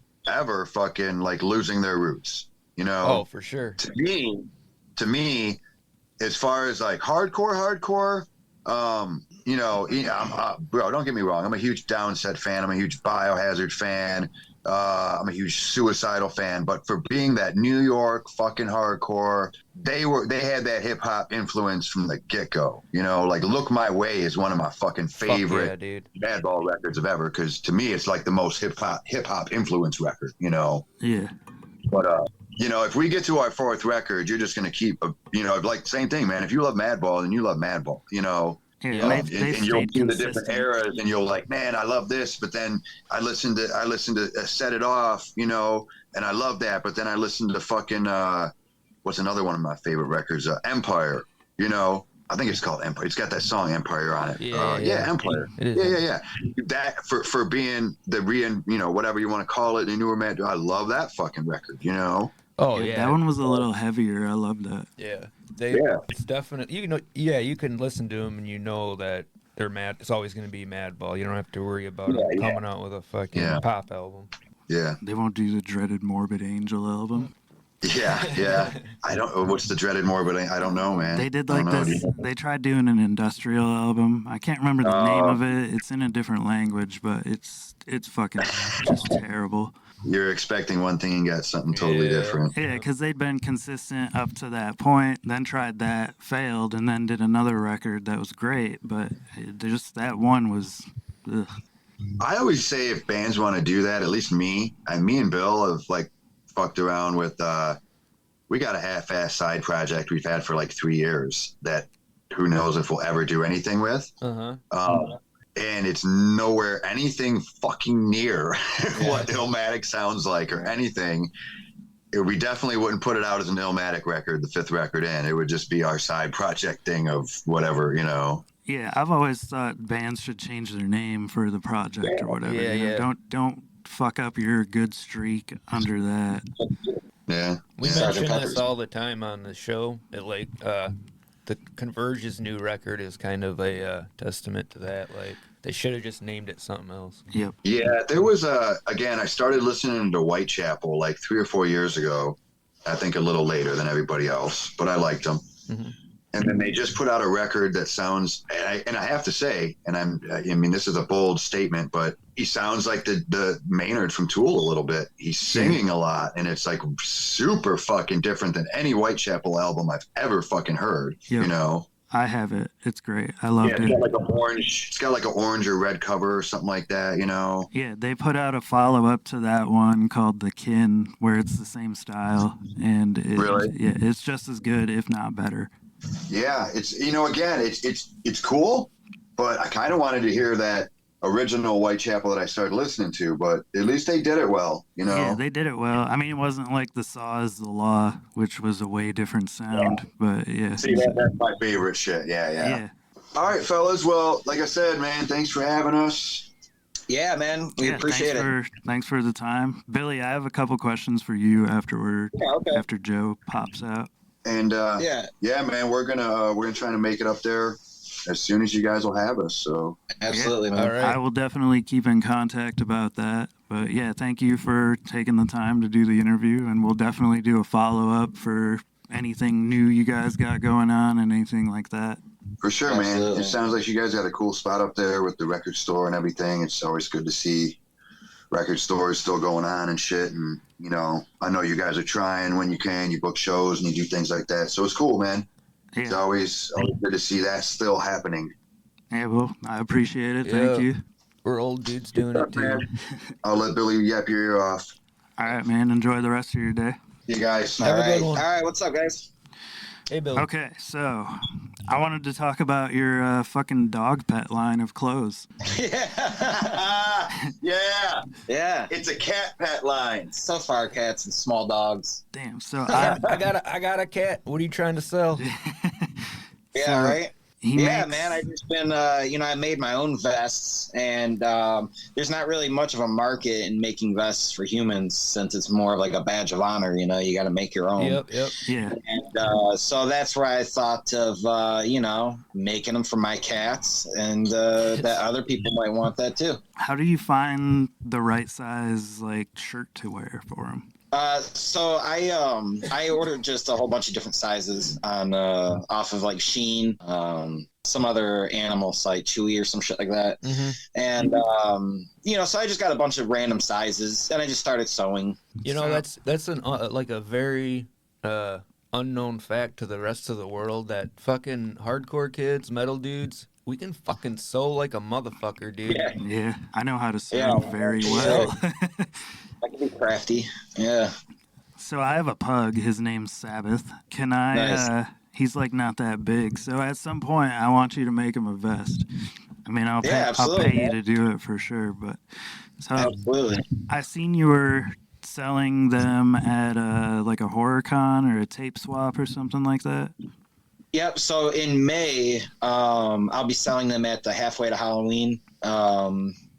fucking like losing their roots. Oh, for sure. To me, as far as like hardcore, bro, don't get me wrong. I'm a huge Downset fan. I'm a huge Biohazard fan. I'm a huge Suicidal fan. But for being that New York fucking hardcore, they had that hip hop influence from the get go. Like Look My Way is one of my fucking favorite Fuck yeah, dude. Madball records of ever, because to me it's like the most hip hop influence record. Yeah. But if we get to our 4th record, you're just gonna keep like same thing, man. If you love Madball, then you love Madball. Yeah, And they've you'll stayed see the different consistent. eras, and you'll like, man, I love this, but then I listened to Set It Off, and I love that, but then I listened to fucking what's another one of my favorite records, Empire. I think it's called Empire. It's got that song Empire on it. Yeah. Empire. It is. Yeah. That for being the whatever you want to call it, the newer man. I love that fucking record. Oh yeah. That one was a little heavier. I love that. Yeah. Yeah. It's definitely you can listen to them and you know that they're mad. It's always going to be Madball. You don't have to worry about them coming out with a fucking pop album. Yeah. They won't do the dreaded Morbid Angel album. Yeah. I don't. What's the dreaded Morbid? I don't know, man. They did I like don't know, this. dude. They tried doing an industrial album. I can't remember the name of it. It's in a different language, but it's fucking just terrible. You're expecting one thing and got something totally Yeah. different. Yeah, because they'd been consistent up to that point, then tried that, failed, and then did another record that was great. But just that one was. Ugh. I always say if bands want to do that, at least me and Bill have like fucked around with. We got a half-ass side project we've had for like 3 years that who knows if we'll ever do anything with. And it's nowhere anything fucking near what Illmatic sounds like or anything. We definitely wouldn't put it out as an Illmatic record, the 5th record in. It would just be our side project thing of whatever, Yeah, I've always thought bands should change their name for the project or whatever. Yeah, you know? yeah. Don't fuck up your good streak under that. Yeah. We yeah. Sergeant mention Pepper's. this all the time on the show. That like the Converge's new record is kind of a testament to that. Like they should have just named it something else. Yep. Yeah, there was again, I started listening to Whitechapel like 3 or 4 years ago. I think a little later than everybody else, but I liked them. Mm-hmm. And then they just put out a record that sounds, and I have to say, and I mean, this is a bold statement, but he sounds like the Maynard from Tool a little bit. He's singing a lot, and it's like super fucking different than any Whitechapel album I've ever fucking heard. Yep. You know? I have it. It's great. I loved It's it. got like an orange. It's got like an orange or red cover or something like that. You know? Yeah, they put out a follow-up to that one called The Kin, where it's the same style, and Really? yeah, it's just as good, if not better. Yeah, it's again, it's cool, but I kind of wanted to hear that original Whitechapel that I started listening to, but at least they did it well, you know. Yeah, they did it well. I mean, it wasn't like The Saw is the Law, which was a way different sound, but yeah. See, that's my favorite shit. Yeah. Yeah. All right, fellas. Well, like I said, man, thanks for having us. Yeah, man, we Yeah, appreciate it. Thanks for the time. Billy, I have a couple questions for you afterward, okay. after Joe pops out. And Yeah, man, we're gonna try to make it up there as soon as you guys will have us. So absolutely, man. All right. I will definitely keep in contact about that. But yeah, thank you for taking the time to do the interview, and we'll definitely do a follow-up for anything new you guys got going on and anything like that. for sure, man. Absolutely. It sounds like you guys got a cool spot up there with the record store and everything. It's always good to see record stores still going on and shit. And I know you guys are trying when you can. You book shows and you do things like that. So it's cool, man. It's Yeah, always good to see that still happening. yeah, well, I appreciate it. Yeah. Thank you. We're old dudes doing it too. I'll let Billy yap your ear off. All right, man. Enjoy the rest of your day. You guys. Have a All right, good one. all right. What's up, guys? Hey, Bill. Okay, so I wanted to talk about your fucking dog pet line of clothes. Yeah, Yeah, yeah. it's a cat pet line. So far, cats and small dogs. Damn. So I got a cat. What are you trying to sell? Yeah, So, right. he Yeah, makes- man. I just been, I made my own vests, and there's not really much of a market in making vests for humans since it's more of like a badge of honor. You got to make your own. Yep. Yeah. And so that's where I thought of, making them for my cats, and that other people might want that too. How do you find the right size like shirt to wear for him? So I ordered just a whole bunch of different sizes on off of like Shein, some other animal site, Chewy or some shit like that. Mm-hmm. And so I just got a bunch of random sizes, and I just started sewing. That's an like a very unknown fact to the rest of the world that fucking hardcore kids, metal dudes, we can fucking sew like a motherfucker, dude. Yeah. Yeah, I know how to sew Yeah. very well. I can be crafty. Yeah. So I have a pug. His name's Sabbath. Can I? Nice. He's like not that big. So at some point, I want you to make him a vest. I mean, I'll Yeah, I'll absolutely, pay you man. to do it for sure. But so Absolutely. I seen you were selling them at like a horror con or a tape swap or something like that. Yep. So in May, I'll be selling them at the Halfway to Halloween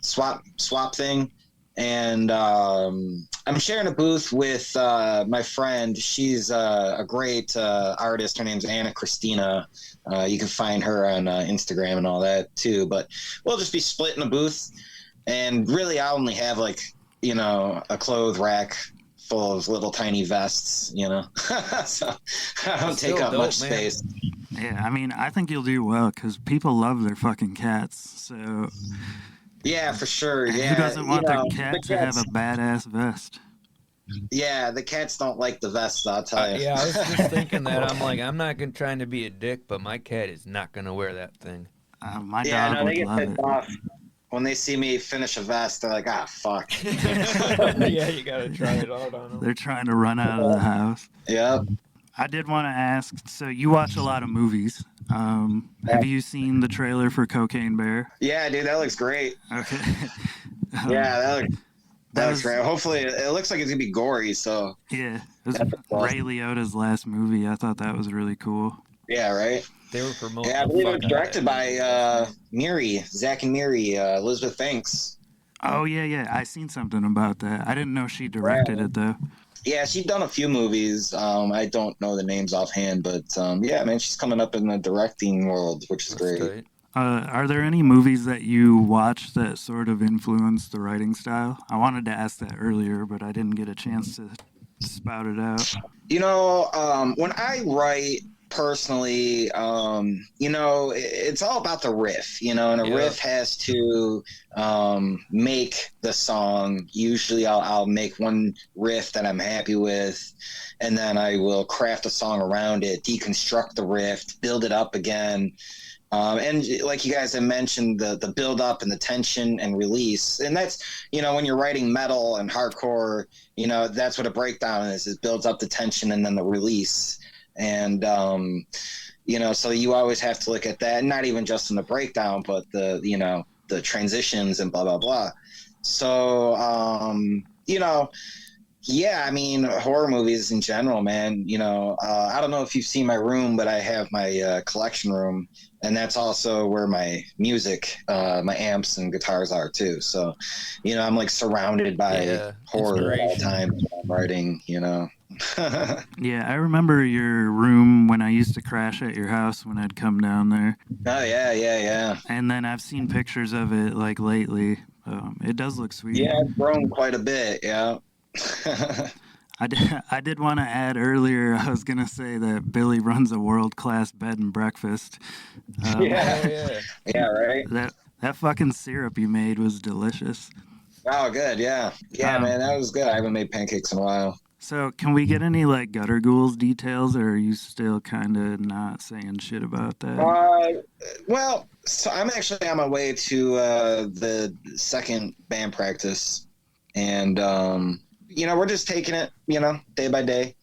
swap thing, and I'm sharing a booth with my friend. She's a great artist. Her name's Anna Christina. You can find her on Instagram and all that too. But we'll just be splitting a booth, and really, I only have like a clothes rack full of little tiny vests, so I don't That's take still up dope, much man. space. Yeah, I mean, I think you'll do well because people love their fucking cats. So Yeah, for sure. Yeah, who doesn't want their cat the to have cats- a badass vest? Yeah, the cats don't like the vests, I'll tell you. Yeah, I was just thinking that. I'm like, I'm not trying to be a dick, but my cat is not gonna wear that thing. My Yeah, dog no, they would get love pissed it. off when they see me finish a vest. They're like, "Ah, fuck." Yeah, you gotta try it out on them. They're trying to run out of the house. Yep. I did want to ask, so you watch a lot of movies. Have you seen the trailer for Cocaine Bear? Yeah, dude, that looks great. Okay. Yeah, that looks was- great. Hopefully, it looks like it's gonna be gory. So Yeah, it was That's awesome. Ray Liotta's last movie. I thought that was really cool. Yeah, right. They were promoting. Yeah, I the believe it fuck was out of directed that by Miri, Zach and Miri, Elizabeth Banks. Oh yeah, I seen something about that. I didn't know she Right. directed it though. Yeah, she's done a few movies. I don't know the names offhand, but yeah, man, she's coming up in the directing world, which is That's great. tight. Are there any movies that you watched that sort of influenced the writing style? I wanted to ask that earlier, but I didn't get a chance to spout it out. You know, when I write personally, you know, it's all about the riff, you know, and a Yeah. riff has to make the song. Usually I'll make one riff that I'm happy with, and then I will craft a song around it, deconstruct the riff, build it up again. And like you guys have mentioned, the build up and the tension and release. And that's, you know, when you're writing metal and hardcore, you know, that's what a breakdown is. It builds up the tension and then the release. And, you know, so you always have to look at that, not even just in the breakdown, but the, you know, the transitions and blah, blah, blah. So, you know, yeah, I mean, horror movies in general, man. You know, I don't know if you've seen my room, but I have my collection room, and that's also where my music, my amps and guitars are too. So, you know, I'm like surrounded by horror at all inspiration. times when I'm writing. You know. Yeah, I remember your room when I used to crash at your house when I'd come down there. Oh yeah. And then I've seen pictures of it like lately. It does look sweet. Yeah, I've grown quite a bit. Yeah. I did want to add earlier, I was going to say that Billy runs a world-class bed and breakfast. Yeah. Oh yeah. Yeah, right. That fucking syrup you made was delicious. Oh, good. Yeah. Yeah, man, that was good. I haven't made pancakes in a while. So can we get any like Gutter Ghouls details, or are you still kind of not saying shit about that? Well, so I'm actually on my way to the second band practice, and you know, we're just taking it, you know, day by day.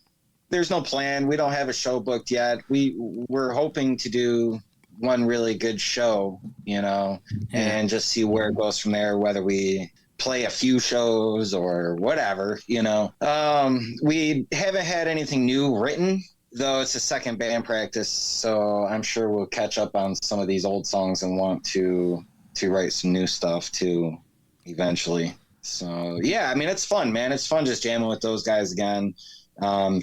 There's no plan. We don't have a show booked yet. We're hoping to do one really good show, you know, and just see where it goes from there, whether we play a few shows or whatever, you know. We haven't had anything new written, though it's a second band practice, so I'm sure we'll catch up on some of these old songs and want to write some new stuff too eventually. So yeah, I mean, it's fun, man. It's fun just jamming with those guys again.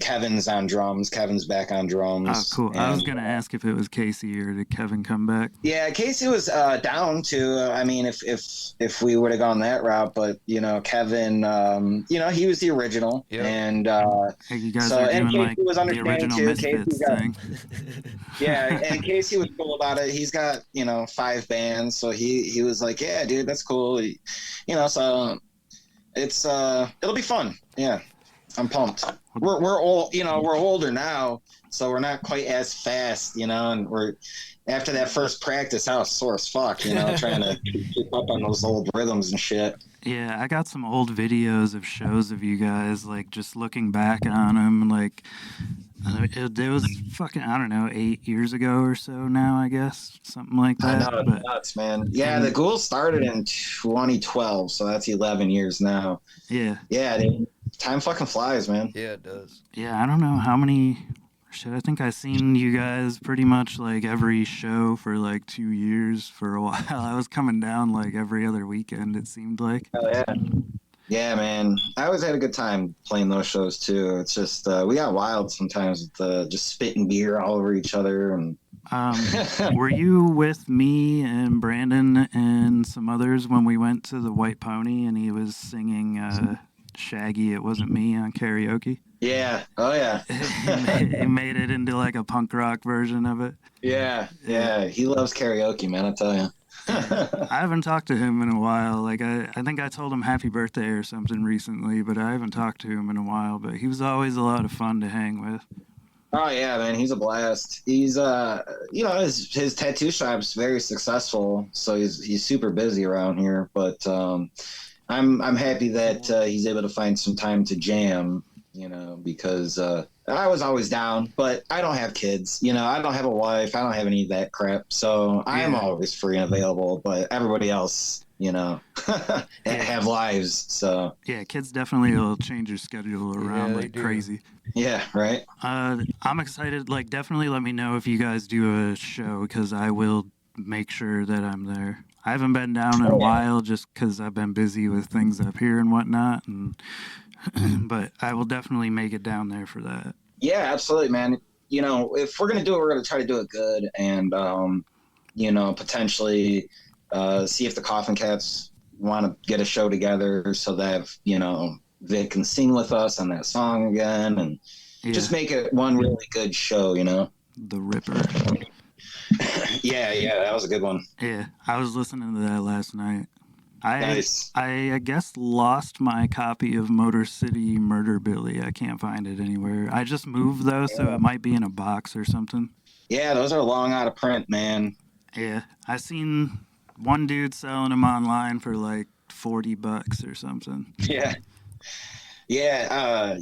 Kevin's on drums. Kevin's back on drums. Oh, cool. I was gonna ask if it was Casey or did Kevin come back? Yeah, Casey was down to. I mean, if we would have gone that route, but you know, Kevin, you know, he was the original, and Hey, you guys so are and doing Casey like was the understanding original too. Misfits thing. Yeah, and Casey was cool about it. He's got, you know, 5 bands, so he was like, yeah, dude, that's cool. You know, so it's it'll be fun. Yeah, I'm pumped. We're old, you know, we're older now, so we're not quite as fast, you know, and we're after that first practice, I was sore as fuck, you know, trying to keep up on those old rhythms and shit. Yeah, I got some old videos of shows of you guys, like just looking back on them, like it was fucking, I don't know, 8 years ago or so now, I guess, something like that. I know, it's nuts, man. Yeah, the Ghouls started in 2012, so that's 11 years now. Yeah. Yeah, dude. Time fucking flies, man. Yeah, it does. Yeah, I don't know how many. Shit, I think I seen you guys pretty much like every show for like 2 years for a while. I was coming down like every other weekend, it seemed like. Oh, yeah. Yeah, man. I always had a good time playing those shows too. It's just we got wild sometimes with just spitting beer all over each other. And were you with me and Brandon and some others when we went to the White Pony and he was singing Shaggy, It Wasn't Me on karaoke? Yeah. Oh, yeah. He made it into like a punk rock version of it. Yeah. He loves karaoke, man, I tell you. I haven't talked to him in a while. Like I think I told him happy birthday or something recently, but I haven't talked to him in a while. But he was always a lot of fun to hang with. Oh yeah, man, he's a blast. He's you know, his tattoo shop's very successful, so he's super busy around here. But I'm happy that he's able to find some time to jam. You know, because I was always down, but I don't have kids. You know, I don't have a wife. I don't have any of that crap. So I am always free and available. But everybody else, you know, and have lives. So Yeah, kids definitely will change your schedule around they like do. crazy. yeah, right. I'm excited. Like, definitely let me know if you guys do a show because I will make sure that I'm there. I haven't been down in a while just because I've been busy with things up here and whatnot, and but I will definitely make it down there for that. Yeah, absolutely, man. You know, if we're gonna do it, we're gonna try to do it good, and you know, potentially see if the Coffin Cats want to get a show together so that you know Vic can sing with us on that song again, and Yeah, just make it one really good show. You know. the Ripper. Yeah, that was a good one. Yeah, I was listening to that last night. Nice. I guess lost my copy of Motor City Murder Billy. I can't find it anywhere. I just moved though, so it might be in a box or something. Yeah, those are long out of print, man. Yeah, I seen one dude selling them online for like $40 or something. Yeah, yeah.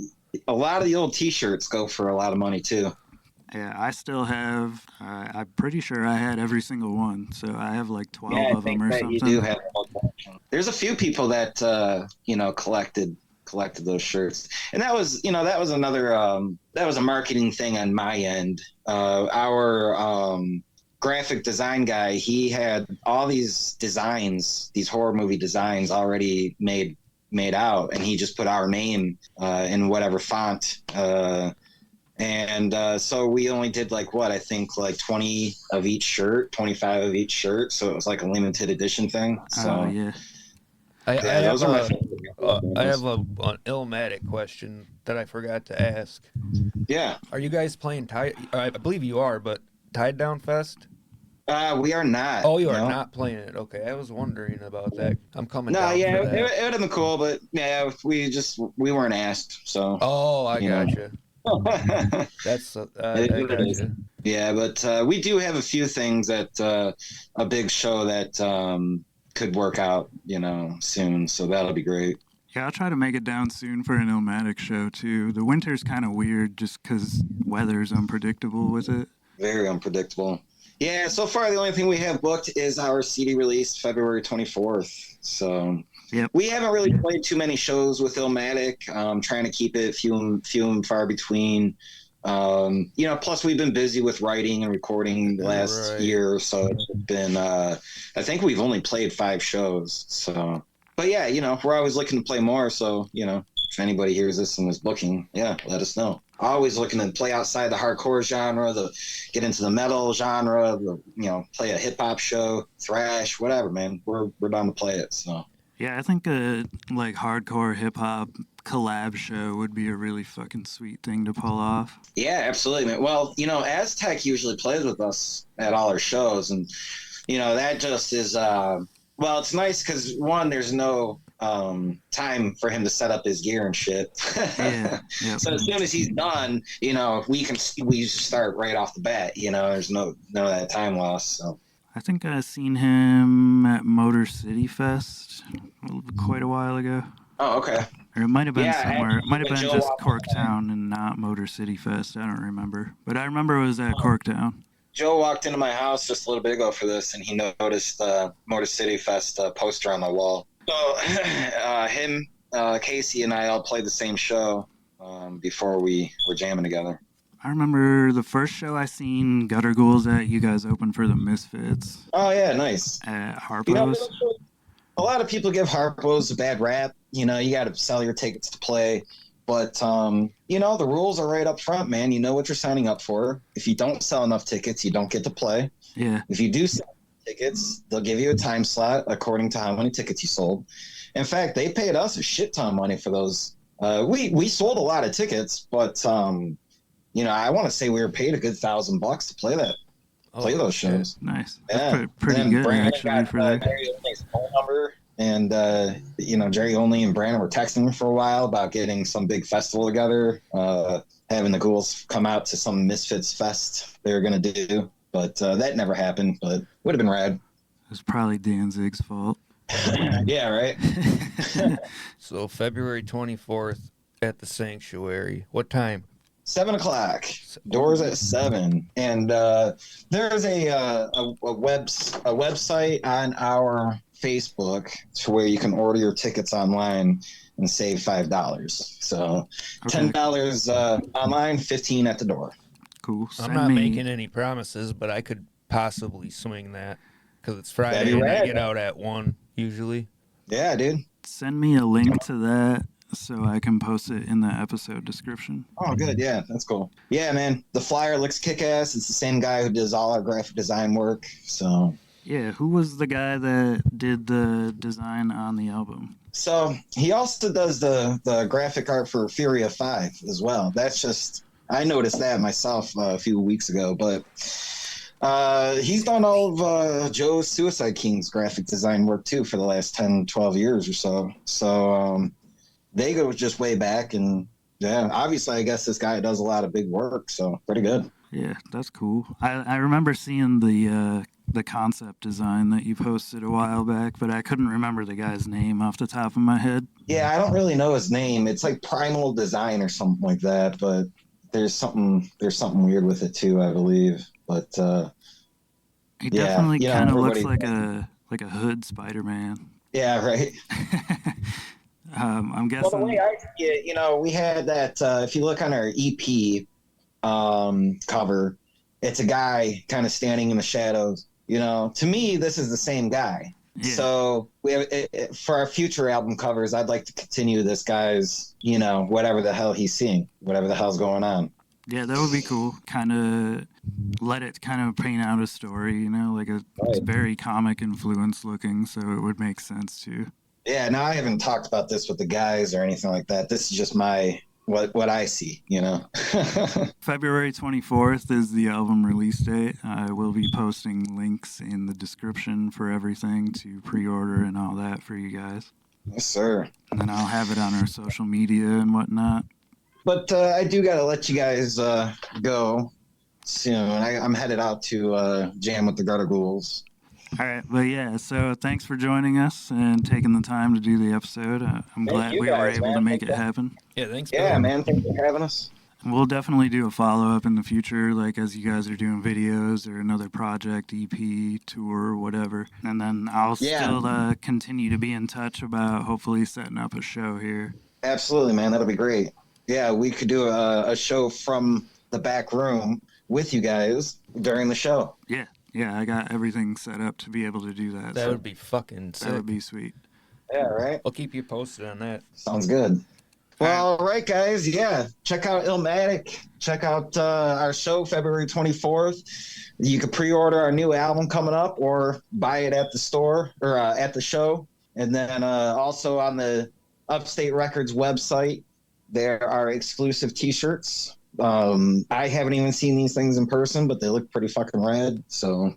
A lot of the old T-shirts go for a lot of money too. Yeah, I still have. I'm pretty sure I had every single one, so I have like 12 Yeah, I of them think or that something. you do have a whole collection. There's a few people that you know collected those shirts, and that was another that was a marketing thing on my end. Our graphic design guy, he had all these designs, these horror movie designs already made out, and he just put our name in whatever font. And so we only did like what I think like 20 of each shirt, 25 of each shirt. So it was like a limited edition thing. So Oh yeah. I those are my have an Illmatic question that I forgot to ask. yeah. Are you guys playing Tide? I believe you are, but Tide Down Fest? We are not. Oh, you are no. not playing it. Okay, I was wondering about that. I'm coming No, down yeah, for it that. would have been cool, but yeah, we weren't asked. So Oh, I you know. gotcha. That's I It is what it is. gotcha. Yeah, but we do have a few things at a big show that could work out, you know, soon. So that'll be great. Yeah, I'll try to make it down soon for an Illmatic show too. The winter's kind of weird just because weather's unpredictable with it. Very unpredictable. Yeah, so far the only thing we have booked is our CD release February 24th. So Yep. we haven't really played too many shows with Illmatic. Trying to keep it few and far between. You know, plus we've been busy with writing and recording the last year, so it's been I think we've only played 5 shows. So, but yeah, you know, we're always looking to play more. So, you know, if anybody hears this and is booking, yeah, let us know. Always looking to play outside the hardcore genre, get into the metal genre, you know, play a hip hop show, thrash, whatever, man. We're down to play it. So. Yeah, I think a like hardcore hip hop collab show would be a really fucking sweet thing to pull off. Yeah, absolutely, man. Well, you know, Aztec usually plays with us at all our shows, and you know that just is well, it's nice because one, there's no time for him to set up his gear and shit. Yeah. Yep. So as soon as he's done, you know, we start right off the bat. You know, there's no that time loss. So. I think I seen him at Motor City Fest quite a while ago. Oh, okay. Or it might have been somewhere. It might have been Joe just walked Corktown and not Motor City Fest. I don't remember. But I remember it was at Corktown. Joe walked into my house just a little bit ago for this, and he noticed the Motor City Fest poster on my wall. So him, Casey, and I all played the same show before we were jamming together. I remember the first show I seen Gutter Ghouls at. You guys opened for the Misfits Oh, yeah, nice. at You know, Harpo's. a lot of people give Harpo's a bad rap. You know, you got to sell your tickets to play. But, you know, the rules are right up front, man. You know what you're signing up for. If you don't sell enough tickets, you don't get to play. Yeah. If you do sell tickets, they'll give you a time slot according to how many tickets you sold. In fact, they paid us a shit ton of money for those. We sold a lot of tickets, but, you know, I want to say we were paid a good $1,000 to play those shows. Nice. Yeah. That's pretty good, Brandon actually, got, for that. Jerry Only's phone number, and you know, Jerry Only and Brandon were texting for a while about getting some big festival together, having the Ghouls come out to some Misfits fest they were gonna do, but that never happened. But would have been rad. It was probably Danzig's fault. Yeah, right. So February 24th at the Sanctuary. What time? 7:00. Doors at 7. And there's a website on our Facebook to where you can order your tickets online and save $5. So Okay. $10 online, 15 at the door. Cool. I'm Send not me. making any promises, but I could possibly swing that because it's That'd Friday be and I rad. get out at 1 usually. Yeah, dude. Send me a link to that so I can post it in the episode description. Oh, good. Yeah, that's cool. Yeah, man. The flyer looks kick-ass. It's the same guy who does all our graphic design work. So Yeah, who was the guy that did the design on the album? he also does the graphic art for Fury of 5 as well. That's just, I noticed that myself a few weeks ago, but he's done all of Joe's Suicide King's graphic design work too for the last 10, 12 years or so. So they go just way back, and yeah, obviously I guess this guy does a lot of big work, so pretty good. Yeah, that's cool. I remember seeing the concept design that you posted a while back, but I couldn't remember the guy's name off the top of my head. Yeah, I don't really know his name. It's like Primal Design or something like that, but there's something weird with it too, I believe. But He yeah, definitely you know, kind of looks everybody- like a hood Spider-Man. yeah, right. I'm Well, the guessing. way I see it, you know, we had that. If you look on our EP cover, it's a guy kind of standing in the shadows. You know, to me, this is the same guy. Yeah. So we have for our future album covers, I'd like to continue this guy's, you know, whatever the hell he's seeing, whatever the hell's going on. Yeah, that would be cool. Kind of let it kind of paint out a story, you know, like it's very comic influence looking, so it would make sense too. Yeah, now I haven't talked about this with the guys or anything like that. This is just my what I see, you know. February 24th is the album release date. I will be posting links in the description for everything to pre-order and all that for you guys. Yes, sir. And then I'll have it on our social media and whatnot. But I do got to let you guys go soon. I'm headed out to jam with the Gutter Ghouls. All right, but yeah, so thanks for joining us and taking the time to do the episode. I'm glad you we were guys, able to man. make it happen. Yeah, thanks. Yeah, Bill. man. Thanks for having us. And we'll definitely do a follow-up in the future, like as you guys are doing videos or another project, EP, tour, whatever. And then I'll still continue to be in touch about hopefully setting up a show here. Absolutely, man. That'll be great. Yeah, we could do a show from the back room with you guys during the show. Yeah, I got everything set up to be able to do that. That so would be fucking sick. that would be sweet. Yeah, right? I'll keep you posted on that. Sounds good. Well, all right, guys. Yeah, check out Illmatic. Check out our show February 24th. You can pre-order our new album coming up or buy it at the store or at the show. And then also on the Upstate Records website, there are exclusive T-shirts. I haven't even seen these things in person, but they look pretty fucking rad. So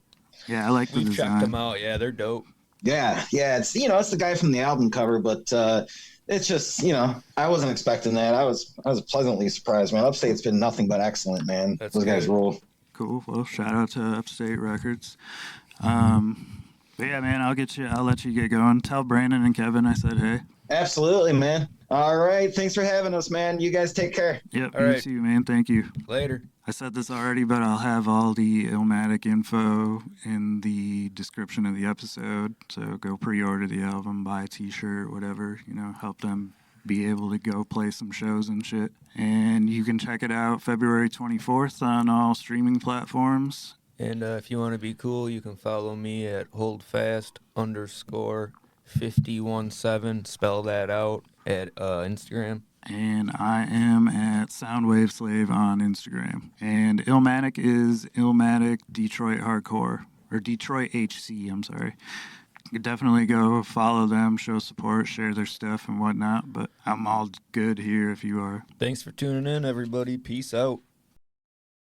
Yeah, I like the We've checked design. them out. Yeah, they're dope. yeah, it's it's the guy from the album cover, but it's just I wasn't expecting that. I was pleasantly surprised, man. Upstate's been nothing but excellent, man. That's Those guys good. rule. Cool. Well, shout out to Upstate Records. But yeah, man, I'll let you get going. Tell Brandon and Kevin I said hey. Absolutely, man. All right, thanks for having us, man. You guys take care. Yep, All you right. too, man. Thank you. Later. I said this already, but I'll have all the Illmatic info in the description of the episode. So go pre-order the album, buy a t-shirt, whatever, help them be able to go play some shows and shit. And you can check it out February 24th on all streaming platforms. And if you want to be cool, you can follow me at holdfast_517. Spell that out at Instagram. And I am at Soundwave Slave on Instagram. And Illmatic is Illmatic Detroit Hardcore, or Detroit HC, I'm sorry. You could definitely go follow them, show support, share their stuff and whatnot, but I'm all good here if you are. Thanks for tuning in, everybody. Peace out.